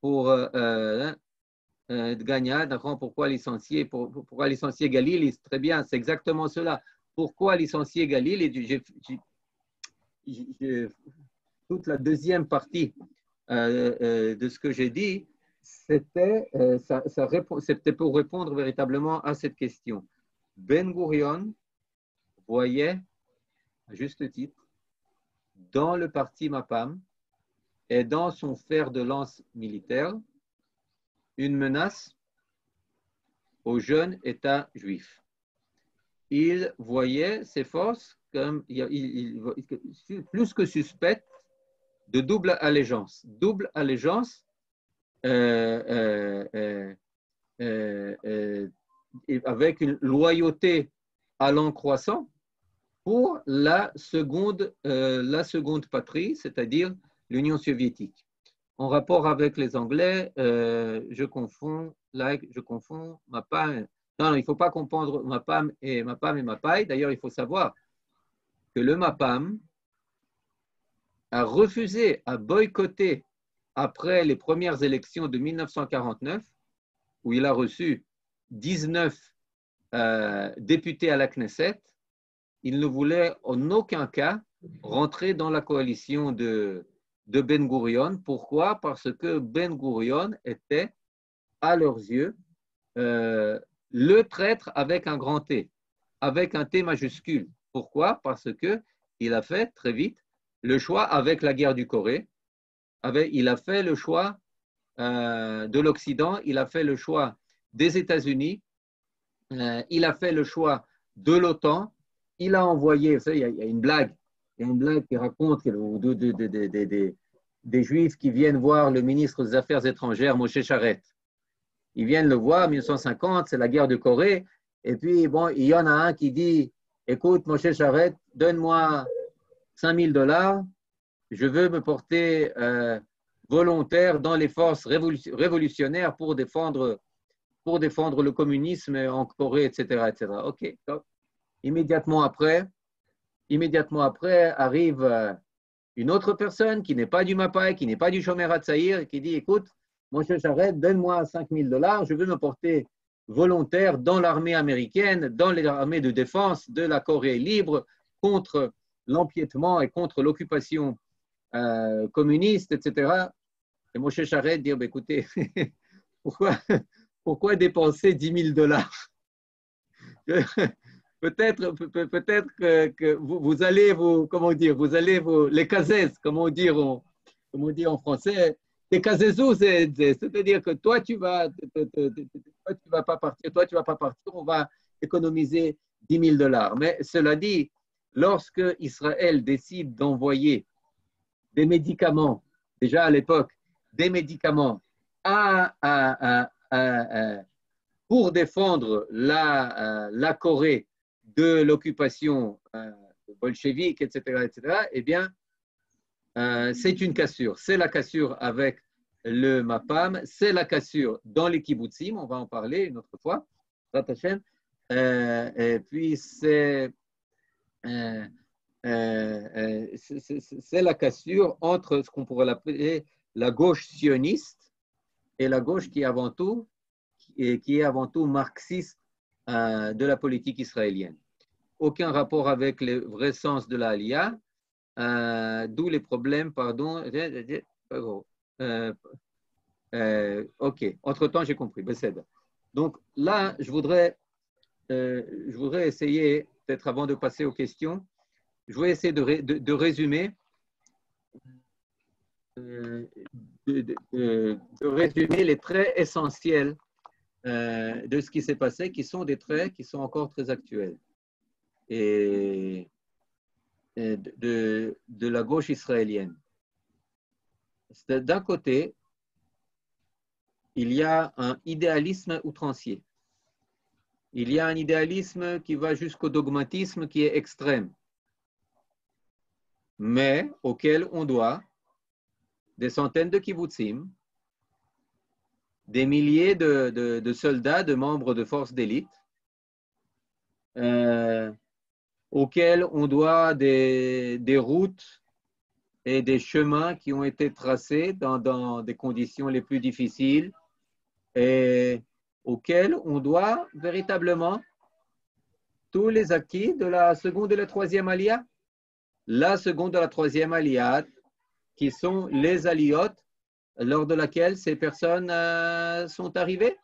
pour Dgania, pourquoi licencier Galil? Très bien, c'est exactement cela. Pourquoi licencier Galil? Et toute la deuxième partie de ce que j'ai dit, c'était pour répondre véritablement à cette question. Ben Gurion voyait, à juste titre, dans le parti MAPAM et dans son fer de lance militaire, une menace au jeune État juif. Il voyait ces forces comme plus que suspectes de double allégeance. Double allégeance avec une loyauté allant croissant pour la seconde patrie, c'est-à-dire l'Union soviétique. En rapport avec les Anglais, je confonds MAPAM. Non, il ne faut pas confondre MAPAM et MAPAI. D'ailleurs, il faut savoir que le MAPAM a refusé, a boycotté après les premières élections de 1949, où il a reçu 19 députés à la Knesset. Il ne voulait en aucun cas rentrer dans la coalition de Ben Gurion. Pourquoi? Parce que Ben Gurion était, à leurs yeux, le traître avec un grand T, avec un T majuscule. Pourquoi? Parce qu'il a fait très vite le choix avec la guerre du Corée. Il a fait le choix de l'Occident, il a fait le choix des États-Unis, il a fait le choix de l'OTAN. Il a envoyé, vous savez, il y a une blague qui raconte des Juifs qui viennent voir le ministre des Affaires étrangères, Moshe Charet. Ils viennent le voir en 1950, c'est la guerre de Corée. Et puis, bon, il y en a un qui dit, écoute, Moshe Charet, donne-moi $5,000, je veux me porter volontaire dans les forces révolutionnaires pour défendre le communisme en Corée, etc. etc. OK, donc, Immédiatement après arrive une autre personne qui n'est pas du MAPAI, qui n'est pas du Shomer HaTzaïr, qui dit, écoute, Moshe Charet, donne-moi $5,000, je veux me porter volontaire dans l'armée américaine, dans l'armée de défense de la Corée libre, contre l'empiètement et contre l'occupation communiste, etc. Et Moshe Charet dit, écoutez, pourquoi dépenser $10,000? Peut-être que vous allez les cases, comme on dit en français, c'est-à-dire que toi, tu vas pas partir, toi, tu vas pas partir, on va économiser 10 000 dollars. Mais cela dit, lorsque Israël décide d'envoyer des médicaments, déjà à l'époque, des médicaments pour défendre la Corée de l'occupation bolchevique, etc., eh bien, c'est une cassure. C'est la cassure avec le MAPAM, c'est la cassure dans les kibbutzim, on va en parler une autre fois, et puis euh, c'est la cassure entre ce qu'on pourrait l'appeler la gauche sioniste et la gauche qui est avant tout marxiste de la politique israélienne. Aucun rapport avec le vrai sens de la Aliyah, d'où les problèmes, pardon. Ok, entre-temps, j'ai compris. Donc là, je voudrais essayer, peut-être avant de passer aux questions, je vais essayer de résumer, les traits essentiels de ce qui s'est passé, qui sont des traits qui sont encore très actuels. Et de la gauche israélienne. D'un côté, il y a un idéalisme outrancier. Il y a un idéalisme qui va jusqu'au dogmatisme qui est extrême, mais auquel on doit des centaines de kibbutzim, des milliers de soldats, de membres de forces d'élite, auxquels on doit des routes et des chemins qui ont été tracés dans des conditions les plus difficiles et auxquels on doit véritablement tous les acquis de la seconde et la troisième aliyah. La seconde et la troisième aliyah, qui sont les aliyot lors de laquelle ces personnes sont arrivées.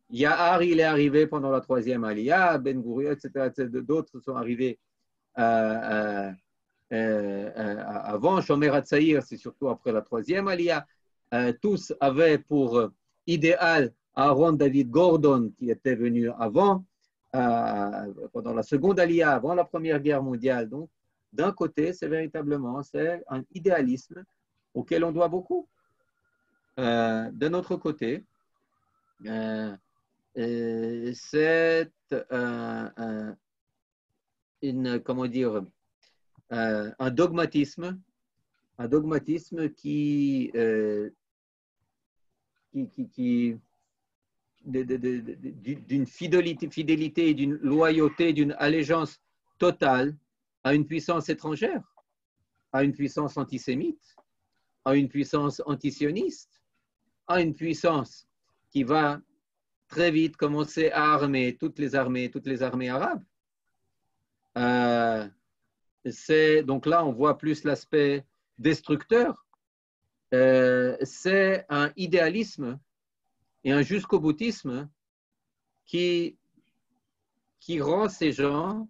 Yahar, il est arrivé pendant la troisième aliyah, Ben Gurion, etc. D'autres sont arrivés avant. Shomer HaTzaïr, c'est surtout après la troisième aliyah. Tous avaient pour idéal Aaron David Gordon, qui était venu avant, pendant la seconde aliyah, avant la Première Guerre mondiale. Donc, d'un côté, c'est un idéalisme auquel on doit beaucoup. D'un autre côté, c'est un dogmatisme d'une fidélité et d'une loyauté, d'une allégeance totale à une puissance étrangère, à une puissance antisémite, à une puissance antisioniste, à une puissance qui va très vite commencer à armer toutes les armées arabes. Donc là, on voit plus l'aspect destructeur. C'est un idéalisme et un jusqu'au-boutisme qui rend ces gens,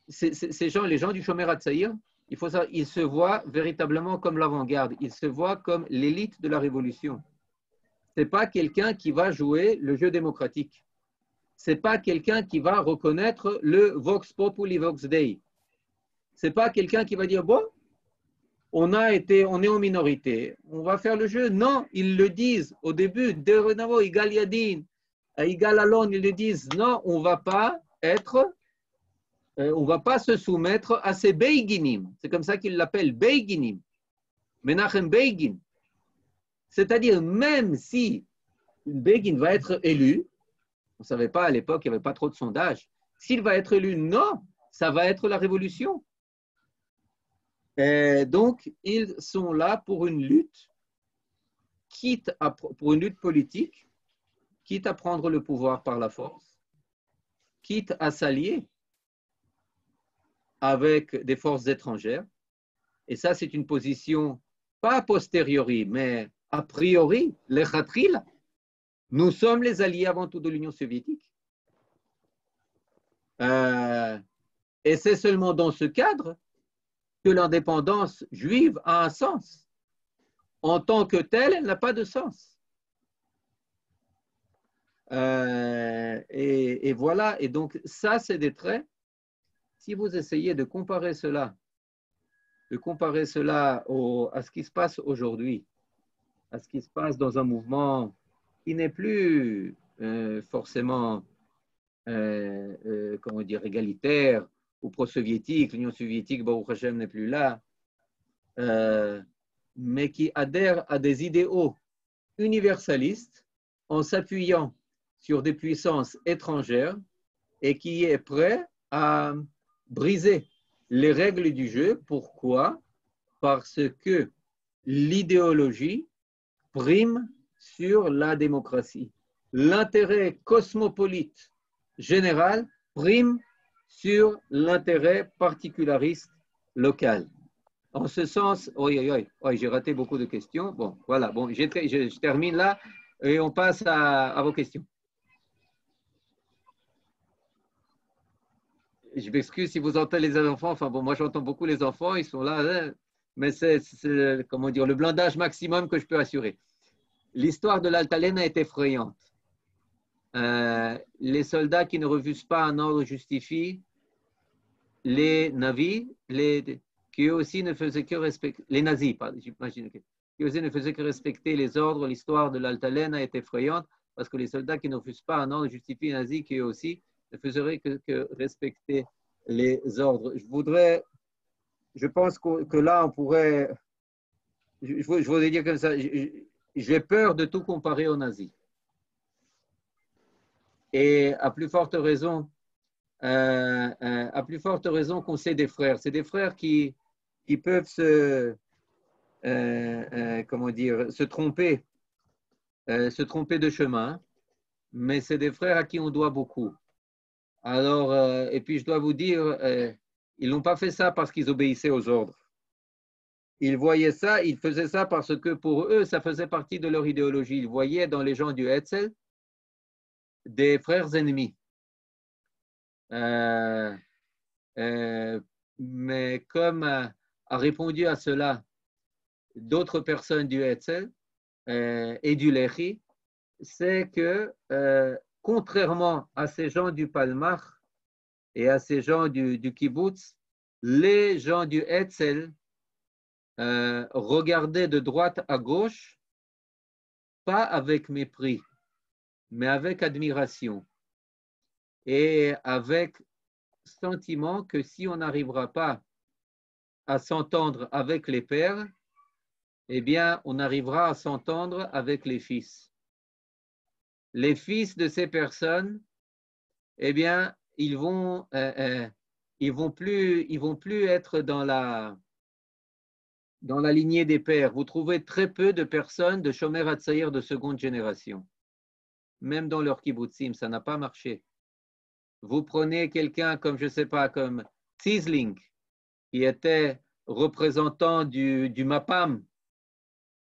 les gens du Shomer HaTzaïr, il faut savoir, ils se voient véritablement comme l'avant-garde, ils se voient comme l'élite de la révolution. Ce n'est pas quelqu'un qui va jouer le jeu démocratique. Ce n'est pas quelqu'un qui va reconnaître le Vox Populi, Vox Dei. Ce n'est pas quelqu'un qui va dire, bon, on est en minorité, on va faire le jeu. Non, ils le disent au début, Igal Yadin, Igal Alon, ils le disent, non, on ne va pas se soumettre à ces Beiginim. C'est comme ça qu'ils l'appellent, Beiginim. Menachem Beigin. C'est-à-dire, même si une Begin va être élu, on ne savait pas à l'époque, il n'y avait pas trop de sondages, s'il va être élu, non, ça va être la révolution. Et donc, ils sont là pour une lutte, pour une lutte politique, quitte à prendre le pouvoir par la force, quitte à s'allier avec des forces étrangères. Et ça, c'est une position pas a posteriori, mais a priori, lechatchila. Nous sommes les alliés avant tout de l'Union soviétique. Et c'est seulement dans ce cadre que l'indépendance juive a un sens. en tant que telle, elle n'a pas de sens. Et voilà, et donc ça, c'est des traits. Si vous essayez de comparer cela à ce qui se passe aujourd'hui, à ce qui se passe dans un mouvement qui n'est plus forcément, comment dire, égalitaire ou pro-soviétique, l'Union soviétique, Baruch Hashem, n'est plus là, mais qui adhère à des idéaux universalistes en s'appuyant sur des puissances étrangères et qui est prêt à briser les règles du jeu. Pourquoi? Parce que l'idéologie prime sur la démocratie. L'intérêt cosmopolite général prime sur l'intérêt particulariste local. En ce sens, j'ai raté beaucoup de questions. Bon, voilà, bon, je termine là et on passe à vos questions. Je m'excuse si vous entendez les enfants. Enfin bon, moi j'entends beaucoup les enfants, ils sont là, hein, mais c'est comment dire, le blindage maximum que je peux assurer. L'histoire de l'Altalena est effrayante. Les soldats qui ne refusent pas un ordre justifie les navis, qui eux aussi ne faisaient que respecter, les nazis, j'imagine, qui aussi ne faisaient que respecter les ordres. L'histoire de l'Altalena est effrayante parce que les soldats qui ne refusent pas un ordre justifie les nazis, qui eux aussi ne faisait que respecter les ordres. Je pense que là, on pourrait, je voudrais dire comme ça, j'ai peur de tout comparer aux nazis. Et à plus forte raison qu'on sait des frères. C'est des frères qui peuvent comment dire, se tromper de chemin, mais c'est des frères à qui on doit beaucoup. Alors, et puis je dois vous dire, ils n'ont pas fait ça parce qu'ils obéissaient aux ordres. Ils voyaient ça, ils faisaient ça parce que pour eux, ça faisait partie de leur idéologie. Ils voyaient dans les gens du Hetzel des frères ennemis. Mais comme a répondu à cela d'autres personnes du Hetzel et du Lehi, c'est que contrairement à ces gens du Palmach et à ces gens du kibbutz, les gens du Hetzel regardaient de droite à gauche, pas avec mépris, mais avec admiration et avec sentiment que si on n'arrivera pas à s'entendre avec les pères, eh bien, on arrivera à s'entendre avec les fils. Les fils de ces personnes, eh bien, ils vont plus être dans la lignée des pères. Vous trouvez très peu de personnes de Shomer Hatzaïr de seconde génération. Même dans leur kibbutzim, ça n'a pas marché. Vous prenez quelqu'un comme, je ne sais pas, comme Tzisling, qui était représentant du MAPAM,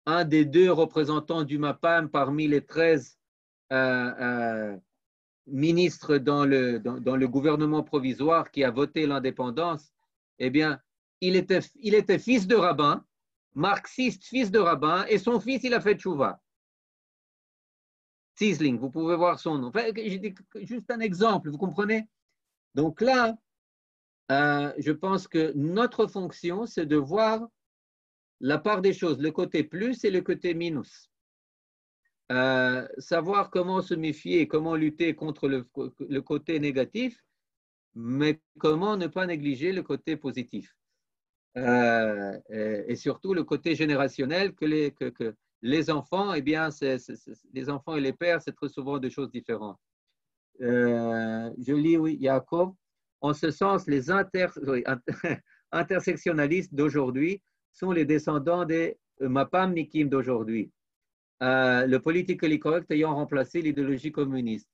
un des deux représentants du MAPAM parmi les 13 ministre dans le gouvernement provisoire qui a voté l'indépendance, eh bien, il était fils de rabbin, marxiste, fils de rabbin, et son fils, il a fait tchouva. Tzisling, vous pouvez voir son nom. Enfin, juste un exemple, vous comprenez? Donc là, je pense que notre fonction, c'est de voir la part des choses, le côté plus et le côté minus. Savoir comment se méfier, comment lutter contre le côté négatif, mais comment ne pas négliger le côté positif. Et surtout le côté générationnel que les enfants, eh bien, les enfants et les pères, c'est très souvent deux choses différentes. Je lis, oui, Yaakov. En ce sens, les intersectionnalistes d'aujourd'hui sont les descendants des Mapam Nikim d'aujourd'hui. Le politically correct ayant remplacé l'idéologie communiste.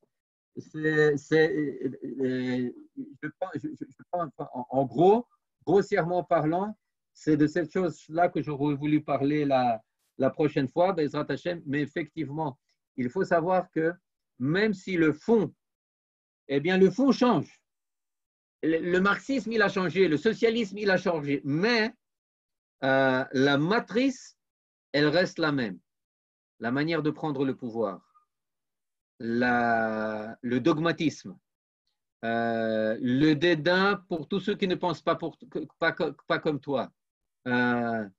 En gros, grossièrement parlant, c'est de cette chose-là que j'aurais voulu parler la prochaine fois, Bezrat Hashem, mais effectivement, il faut savoir que même si le fond, eh bien, le fond change. Le marxisme, il a changé, le socialisme, il a changé, mais la matrice, elle reste la même. La manière de prendre le pouvoir, le dogmatisme, le dédain pour tous ceux qui ne pensent pas comme toi, le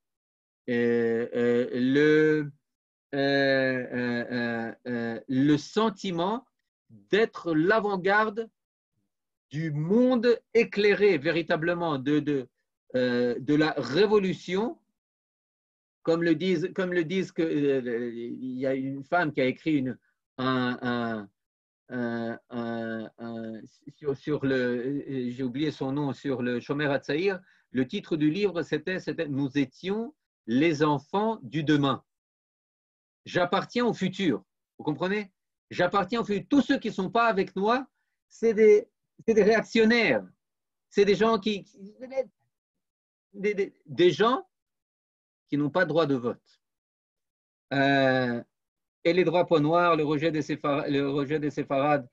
sentiment d'être l'avant-garde du monde éclairé véritablement de la révolution, comme le disent que il y a une femme qui a écrit sur le, j'ai oublié son nom, sur le Shomer Hatzaïr. Le titre du livre, c'était Nous étions les enfants du demain. J'appartiens au futur. Vous comprenez? J'appartiens au futur. Tous ceux qui ne sont pas avec moi, c'est des réactionnaires. C'est des gens des gens qui n'ont pas de droit de vote. Et les drapeaux noirs, le rejet des séfarades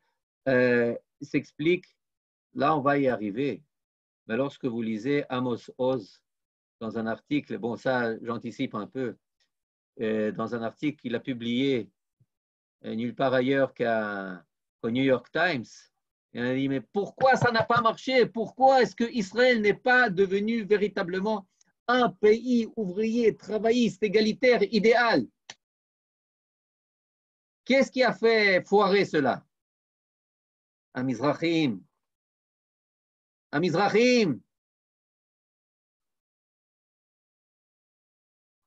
s'explique. Là, on va y arriver. Mais lorsque vous lisez Amos Oz dans un article, bon, ça, j'anticipe un peu, dans un article qu'il a publié nulle part ailleurs qu'au New York Times, il a dit, mais pourquoi ça n'a pas marché? Pourquoi est-ce que Israël n'est pas devenu véritablement un pays ouvrier, travailliste, égalitaire, idéal? Qu'est-ce qui a fait foirer cela? Amizrahim. Amizrahim.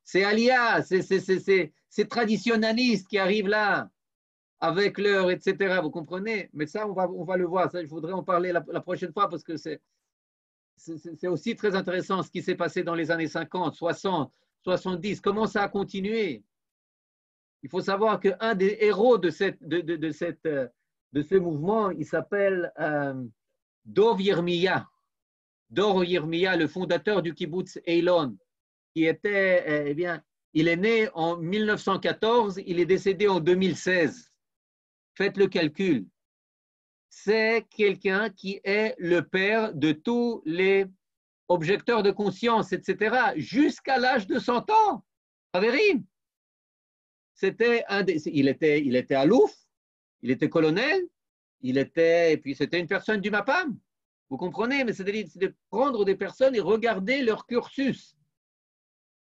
C'est Alia, c'est traditionnaliste qui arrivent là, avec leur, etc. Vous comprenez? Mais ça, on va le voir. Ça, je voudrais en parler la prochaine fois parce que c'est aussi très intéressant ce qui s'est passé dans les années 50, 60, 70. Comment ça a continué? Il faut savoir qu'un des héros de ce mouvement, il s'appelle Dov Yirmiya. Dov Yirmiya, le fondateur du kibbutz Eilon, qui était, eh bien, il est né en 1914, il est décédé en 2016. Faites le calcul. C'est quelqu'un qui est le père de tous les objecteurs de conscience, etc., jusqu'à l'âge de 100 ans. Xaverim. Il était alouf, il était colonel, et puis c'était une personne du MAPAM. Vous comprenez? Mais c'est de prendre des personnes et regarder leur cursus.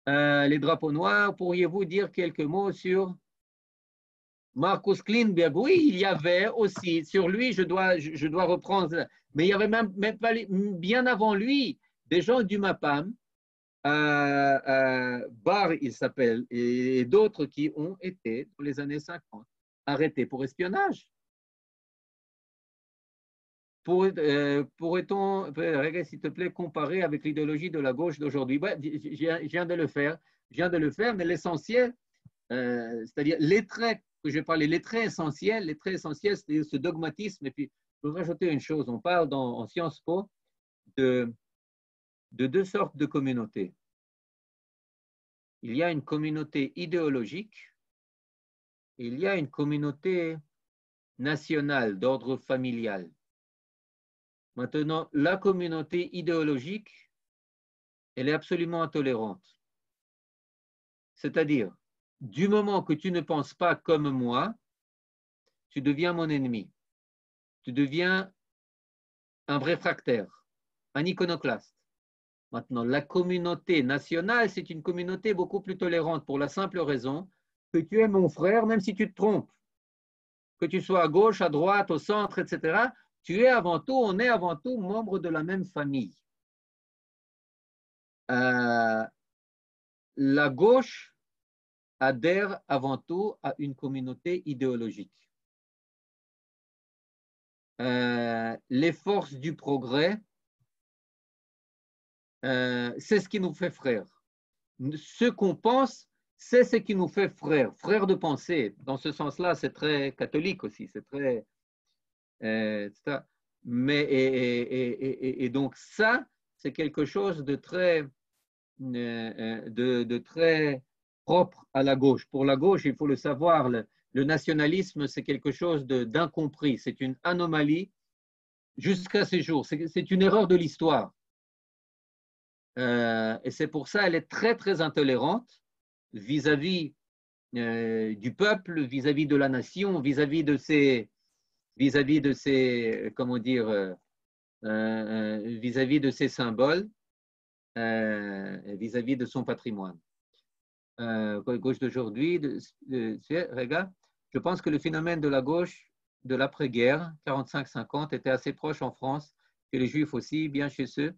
Les drapeaux noirs, pourriez-vous dire quelques mots sur Marcus Klinberg? Oui, il y avait aussi, sur lui, je dois reprendre, mais il y avait même pas, bien avant lui, des gens du MAPAM, Bar, il s'appelle, et d'autres qui ont été, dans les années 50, arrêtés pour espionnage. Pourrait-on, s'il te plaît, comparer avec l'idéologie de la gauche d'aujourd'hui? Ouais, je viens de le faire, mais l'essentiel, c'est-à-dire les traits que je parlais, les traits essentiels, c'est ce dogmatisme. Et puis, je voudrais rajouter une chose, on parle en Sciences Po de deux sortes de communautés. Il y a une communauté idéologique et il y a une communauté nationale d'ordre familial. Maintenant, la communauté idéologique, elle est absolument intolérante. C'est-à-dire, du moment que tu ne penses pas comme moi, tu deviens mon ennemi. Tu deviens un réfractaire, un iconoclaste. Maintenant, la communauté nationale, c'est une communauté beaucoup plus tolérante pour la simple raison que tu es mon frère, même si tu te trompes. Que tu sois à gauche, à droite, au centre, etc., on est avant tout membre de la même famille. La gauche adhère avant tout à une communauté idéologique. Les forces du progrès, c'est ce qui nous fait frères. Ce qu'on pense, c'est ce qui nous fait frères, frères de pensée. Dans ce sens-là, c'est très catholique aussi, c'est très... mais, et donc ça, c'est quelque chose de très propre à la gauche. Pour la gauche, il faut le savoir, le nationalisme, c'est quelque chose d'incompris, c'est une anomalie jusqu'à ces jours, c'est une erreur de l'histoire. Et c'est pour ça qu'elle est très, très intolérante. vis-à-vis du peuple, vis-à-vis de la nation, vis-à-vis de ses, comment dire, vis-à-vis de ses symboles, vis-à-vis de son patrimoine. Gauche d'aujourd'hui, regarde, je pense que le phénomène de la gauche de l'après-guerre, 45-50, était assez proche en France que les Juifs aussi, bien chez ceux,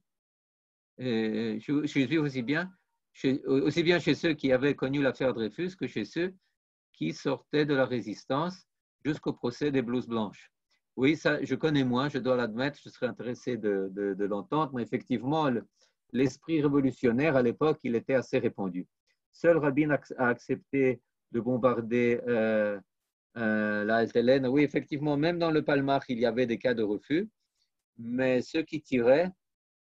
chez les Juifs aussi bien chez ceux qui avaient connu l'affaire Dreyfus que chez ceux qui sortaient de la résistance jusqu'au procès des blouses blanches. Oui, ça, je connais moins, je dois l'admettre, je serais intéressé de l'entendre, mais effectivement, l'esprit révolutionnaire à l'époque, il était assez répandu. Seul Rabin a accepté de bombarder la Halte Hélène. Oui, effectivement, même dans le Palmach, il y avait des cas de refus, mais ceux qui tiraient,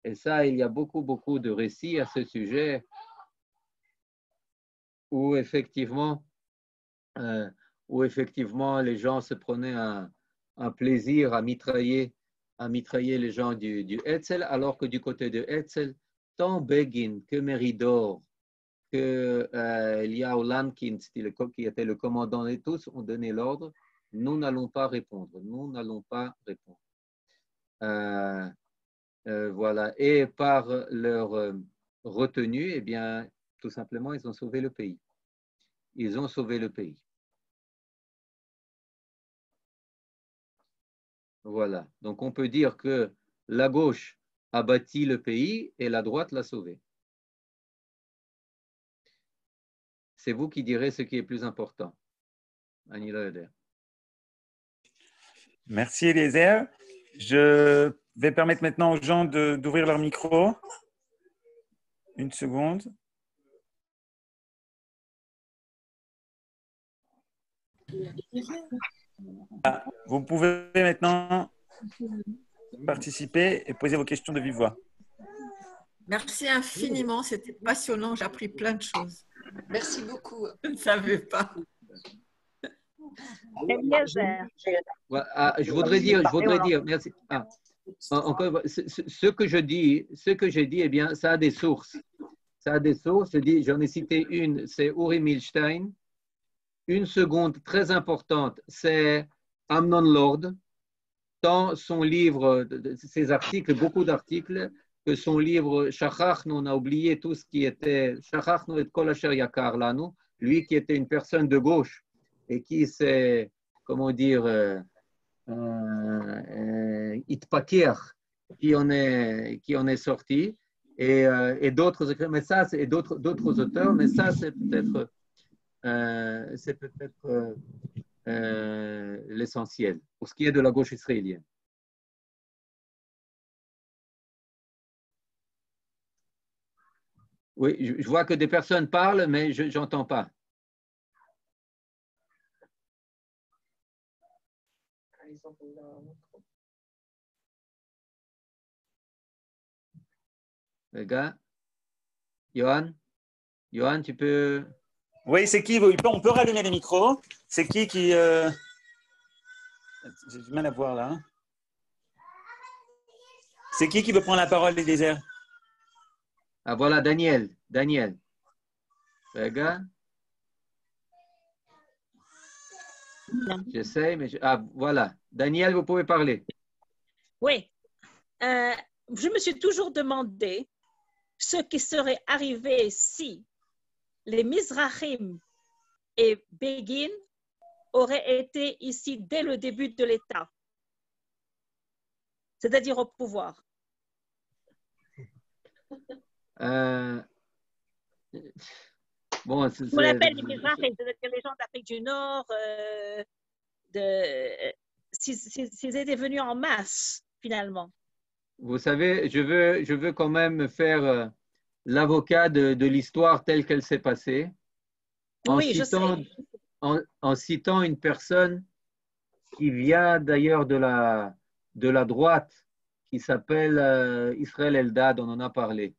et ça, il y a beaucoup de récits à ce sujet, où effectivement, les gens se prenaient un plaisir à mitrailler les gens du Hetzel, alors que du côté de Hetzel, tant Begin que Meridor, que Eliyahu Lankins, qui était le commandant, et tous ont donné l'ordre, nous n'allons pas répondre, nous n'allons pas répondre. Voilà. Et par leur retenue, eh bien, tout simplement, ils ont sauvé le pays. Ils ont sauvé le pays. Voilà. Donc, on peut dire que la gauche a bâti le pays et la droite l'a sauvé. C'est vous qui direz ce qui est plus important. Anila Eder. Merci, Eliezer. Je vais permettre maintenant aux gens d'ouvrir leur micro. Une seconde. Vous pouvez maintenant participer et poser vos questions de vive voix. Merci infiniment, c'était passionnant, j'ai appris plein de choses. Merci beaucoup. Je ne savais pas. Je voudrais dire, merci. Encore, ce que j'ai dit, eh bien, ça a des sources. Ça a des sources. J'en ai cité une, c'est Uri Milstein. Une seconde très importante, c'est Amnon Lord. Dans son livre, ses articles, beaucoup d'articles, que son livre Shachachnu, on a oublié tout ce qui était Shachachnu et Kol Asher Yakar Lanu, lui qui était une personne de gauche et qui s'est, comment dire, Itpaker, qui en est sorti, et d'autres, mais ça, c'est d'autres auteurs, mais ça, c'est peut-être l'essentiel pour ce qui est de la gauche israélienne. Oui, je vois que des personnes parlent, mais je n'entends pas. Les gars, Johan, tu peux... Oui, c'est qui? On peut rallumer les micros. C'est qui J'ai du mal à voir là. C'est qui veut prendre la parole, Eliezer? Ah voilà, Daniel. Les gars. J'essaie, mais... Ah voilà, Daniel, vous pouvez parler. Oui. Je me suis toujours demandé ce qui serait arrivé si les Mizrahim et Begin auraient été ici dès le début de l'État, c'est-à-dire au pouvoir. Bon, on appelle les Mizrahim, c'est-à-dire les gens d'Afrique du Nord, s'ils étaient venus en masse, finalement. Vous savez, je veux quand même faire l'avocat de l'histoire telle qu'elle s'est passée, en citant une personne qui vient d'ailleurs de la droite, qui s'appelle Israël Eldad, on en a parlé.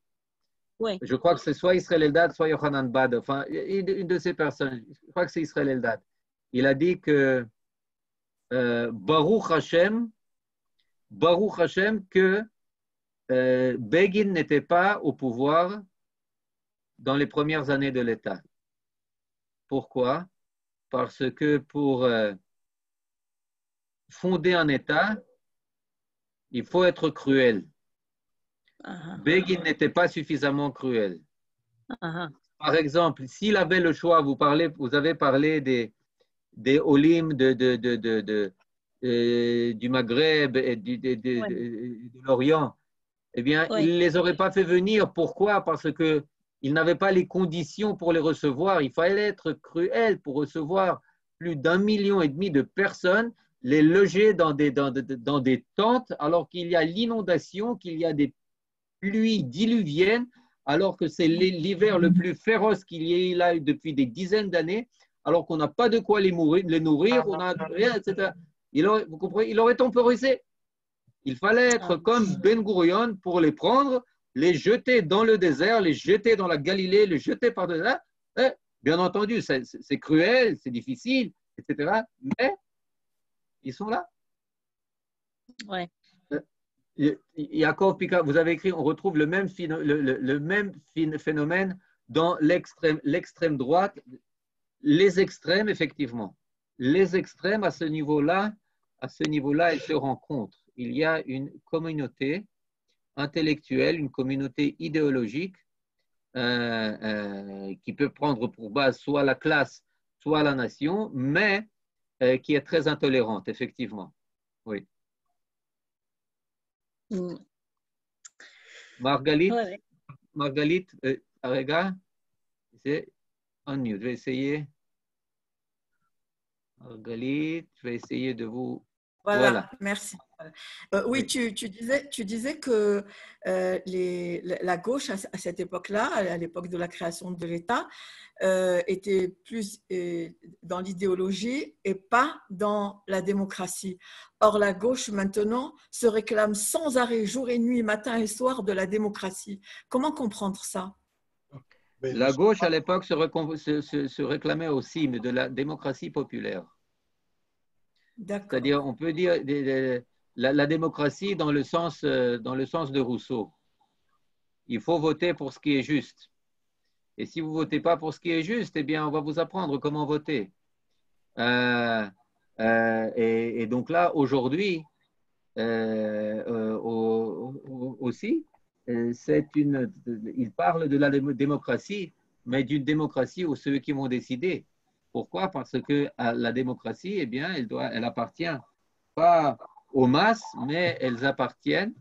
Oui. Je crois que c'est soit Israël Eldad, soit Yohanan Bad, enfin, une de ces personnes, je crois que c'est Israël Eldad. Il a dit que Baruch Hashem, que Begin n'était pas au pouvoir dans les premières années de l'État. Pourquoi? Parce que pour fonder un État, il faut être cruel. Begin n'était pas suffisamment cruel. Par exemple, s'il avait le choix, vous avez parlé des Olim du Maghreb et de l'Orient, eh bien, il ne les aurait pas fait venir. Pourquoi? Parce qu'il n'avait pas les conditions pour les recevoir. Il fallait être cruel pour recevoir plus d'1,5 million de personnes, les loger dans des tentes, alors qu'il y a l'inondation, qu'il y a des pluies diluviennes, alors que c'est l'hiver le plus féroce qu'il y ait là depuis des dizaines d'années, alors qu'on n'a pas de quoi les nourrir, on n'a rien, etc. Vous comprenez? Il aurait temporisé. Il fallait être comme Ben Gurion pour les prendre, les jeter dans le désert, les jeter dans la Galilée, les jeter par-delà. Bien entendu, c'est cruel, c'est difficile, etc. Mais ils sont là. Ouais. Yaakov Pika, vous avez écrit, on retrouve le même phénomène dans l'extrême droite. Les extrêmes, effectivement. Les extrêmes, à ce niveau-là, ils se rencontrent. Il y a une communauté intellectuelle, une communauté idéologique qui peut prendre pour base soit la classe, soit la nation, mais qui est très intolérante, effectivement. Oui. Margalit, Arega, c'est unmute. Je vais essayer. Margalit, je vais essayer de vous. Voilà. Merci. Oui, tu disais que la gauche, à cette époque-là, à l'époque de la création de l'État, était plus dans l'idéologie et pas dans la démocratie. Or, la gauche, maintenant, se réclame sans arrêt, jour et nuit, matin et soir, de la démocratie. Comment comprendre ça? La gauche, à l'époque, se réclamait aussi, mais de la démocratie populaire. C'est-à-dire, on peut dire la démocratie dans le sens de Rousseau. Il faut voter pour ce qui est juste. Et si vous ne votez pas pour ce qui est juste, eh bien, on va vous apprendre comment voter. Et donc là, aujourd'hui, aussi, il parle de la démocratie, mais d'une démocratie où ceux qui vont décider. Pourquoi? Parce que la démocratie, eh bien, elle appartient pas aux masses, mais elles appartiennent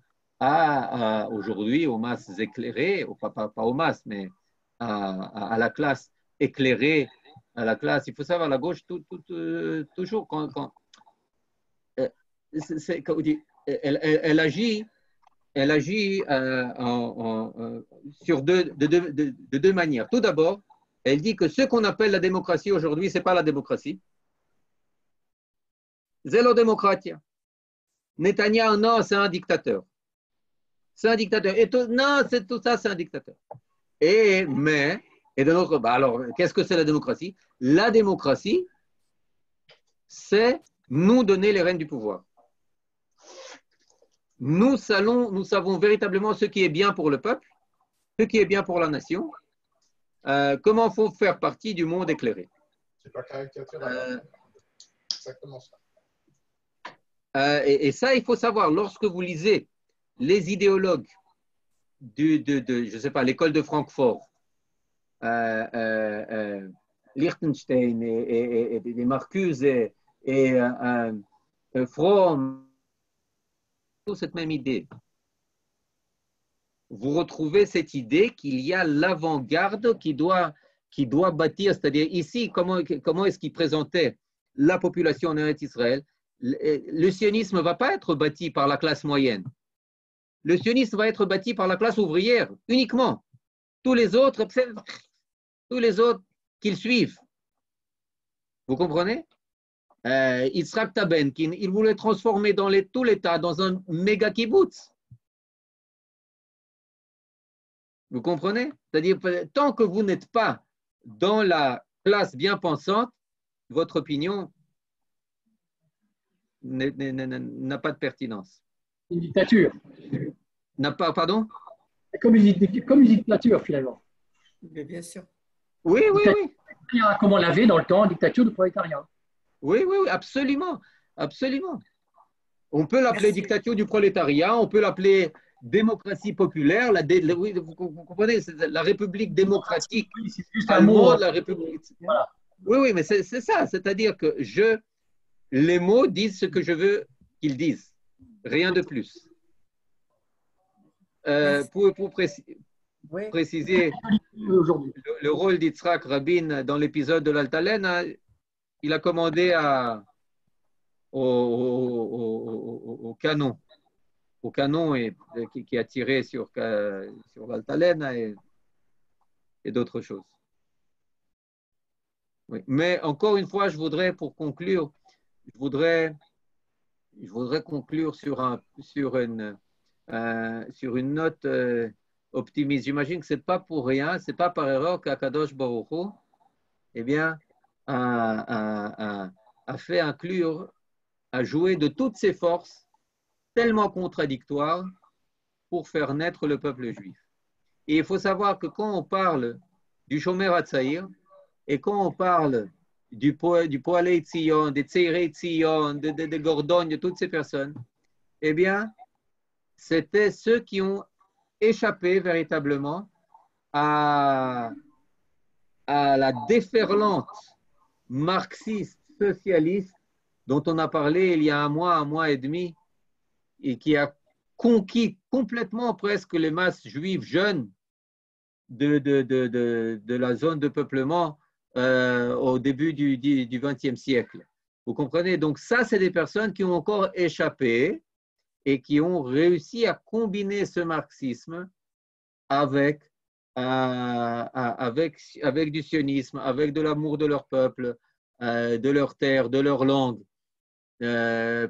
aujourd'hui aux masses éclairées, pas aux masses, mais à la classe éclairée, à la classe. Il faut savoir, la gauche, toujours, elle agit sur de deux manières. Tout d'abord, elle dit que ce qu'on appelle la démocratie aujourd'hui, ce n'est pas la démocratie. C'est la démocratie. Netanyahou, non, c'est un dictateur. C'est un dictateur. Et non, c'est tout ça, c'est un dictateur. Et de notre part, alors, qu'est-ce que c'est la démocratie? La démocratie, c'est nous donner les rênes du pouvoir. Nous savons véritablement ce qui est bien pour le peuple, ce qui est bien pour la nation, comment il faut faire partie du monde éclairé. C'est pas caricatural. Exactement ça. Et ça, il faut savoir, lorsque vous lisez les idéologues je ne sais pas, l'école de Francfort, Liechtenstein et Marcuse et Fromm, cette même idée. Vous retrouvez cette idée qu'il y a l'avant-garde qui doit bâtir, c'est-à-dire ici, comment est-ce qu'il présentait la population en Israël? Le sionisme ne va pas être bâti par la classe moyenne. Le sionisme va être bâti par la classe ouvrière uniquement. Tous les autres qu'ils suivent. Vous comprenez? Yitzhak Tabenkin, il voulait transformer tout l'État dans un méga kibbutz. Vous comprenez? C'est-à-dire, tant que vous n'êtes pas dans la classe bien pensante, votre opinion n'a pas de pertinence. Une dictature. N'a pas, pardon? Comme une dictature, finalement. Mais bien sûr. Oui. Comme on l'avait dans le temps, dictature du prolétariat. Oui, oui, oui, absolument. Absolument. On peut l'appeler Merci. dictature du prolétariat, on peut l'appeler démocratie populaire, oui, vous comprenez, c'est la République démocratique C'est juste un mot. allemande, la République. Voilà. Oui, oui, mais c'est ça, c'est-à-dire que les mots disent ce que je veux qu'ils disent, rien de plus. Pour préciser Aujourd'hui. le rôle d'Yitzhak Rabin dans l'épisode de l'Altalène, hein, il a commandé au canon qui a tiré sur l'Altalène et d'autres choses. Oui. Mais encore une fois, pour conclure, je voudrais conclure sur une note optimiste. J'imagine que c'est pas pour rien, c'est pas par erreur qu'Akadosh Baruch Hu, eh bien, a fait inclure, a joué de toutes ses forces tellement contradictoires pour faire naître le peuple juif. Et il faut savoir que quand on parle du Shomer HaTzaïr et quand on parle du Poalei Tzion, des Tzeirei Tzion, de Gordogne, de toutes ces personnes, eh bien, c'était ceux qui ont échappé véritablement à la déferlante marxiste, socialiste, dont on a parlé il y a un mois et demi, et qui a conquis complètement presque les masses juives jeunes de la zone de peuplement au début du XXe siècle. Vous comprenez? Donc ça, c'est des personnes qui ont encore échappé et qui ont réussi à combiner ce marxisme avec du sionisme, avec de l'amour de leur peuple, de leur terre, de leur langue,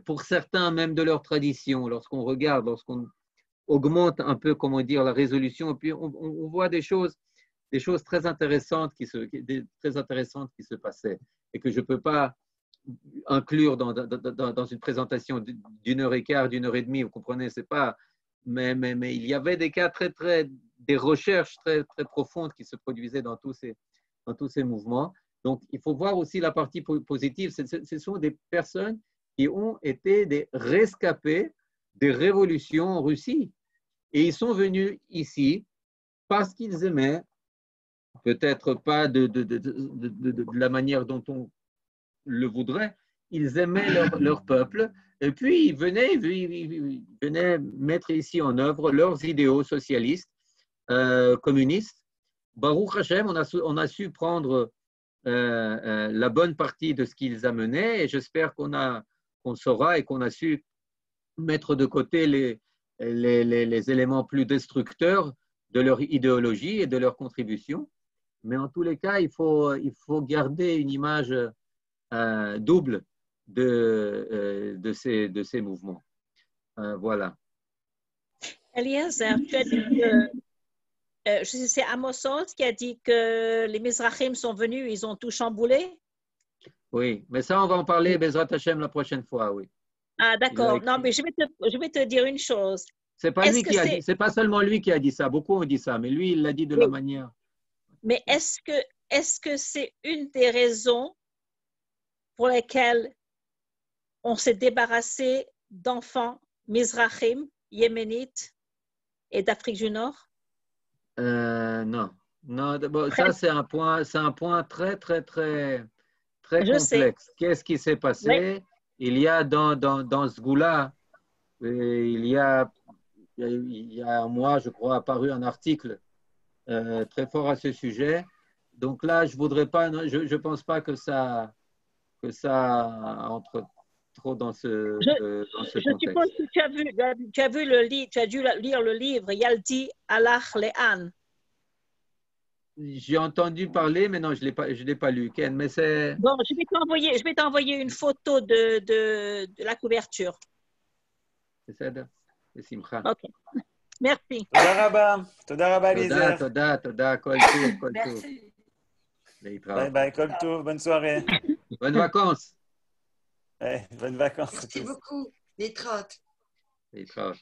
pour certains même de leur tradition. Lorsqu'on augmente un peu, comment dire, la résolution, et puis on voit des choses très intéressantes qui se passaient et que je ne peux pas inclure dans une présentation d'une heure et quart, d'une heure et demie, vous comprenez, c'est pas, mais il y avait des cas des recherches très, très profondes qui se produisaient dans tous ces mouvements. Donc, il faut voir aussi la partie positive. Ce sont des personnes qui ont été des rescapés des révolutions en Russie. Et ils sont venus ici parce qu'ils aimaient, peut-être pas de la manière dont on le voudrait, ils aimaient leur peuple, et puis ils venaient mettre ici en œuvre leurs idéaux socialistes, communistes. Baruch Hashem, on a su prendre la bonne partie de ce qu'ils amenaient, et j'espère qu'on saura et qu'on a su mettre de côté les éléments plus destructeurs de leur idéologie et de leur contribution. Mais en tous les cas, il faut garder une image double de ces mouvements. Voilà. Eliezer, tu as dit que, c'est Amos Oz qui a dit que les Mizrahim sont venus, ils ont tout chamboulé. Oui, mais ça, on va en parler, Bezrat Hashem, la prochaine fois, oui. Ah, d'accord. Non, mais je vais te dire une chose. C'est pas seulement lui qui a dit ça, beaucoup ont dit ça, mais lui, il l'a dit de la manière. Mais est-ce que c'est une des raisons pour lesquelles on s'est débarrassé d'enfants Mizrahim, Yéménites et d'Afrique du Nord? Non. Bon, ça, c'est un point très, très, très, très complexe. Qu'est-ce qui s'est passé? Il y a dans ce goût-là, il y a un mois, je crois, apparu un article très fort à ce sujet. Donc là, je pense pas que ça entre trop dans ce contexte. Je suppose que tu as vu le livre, tu as dû lire le livre Yaldi Alach Lehan. J'ai entendu parler, mais non, je l'ai pas lu, Ken. Mais c'est. Bon, je vais t'envoyer une photo de la couverture. C'est ça, c'est Simcha. Ok. Merci. Toda rabba, Eliezer. Toda, kol tour. Merci. Bye bye, kol tour, bonne soirée. Bonnes vacances. Bonnes vacances. Merci beaucoup. Les trottes. Les trottes.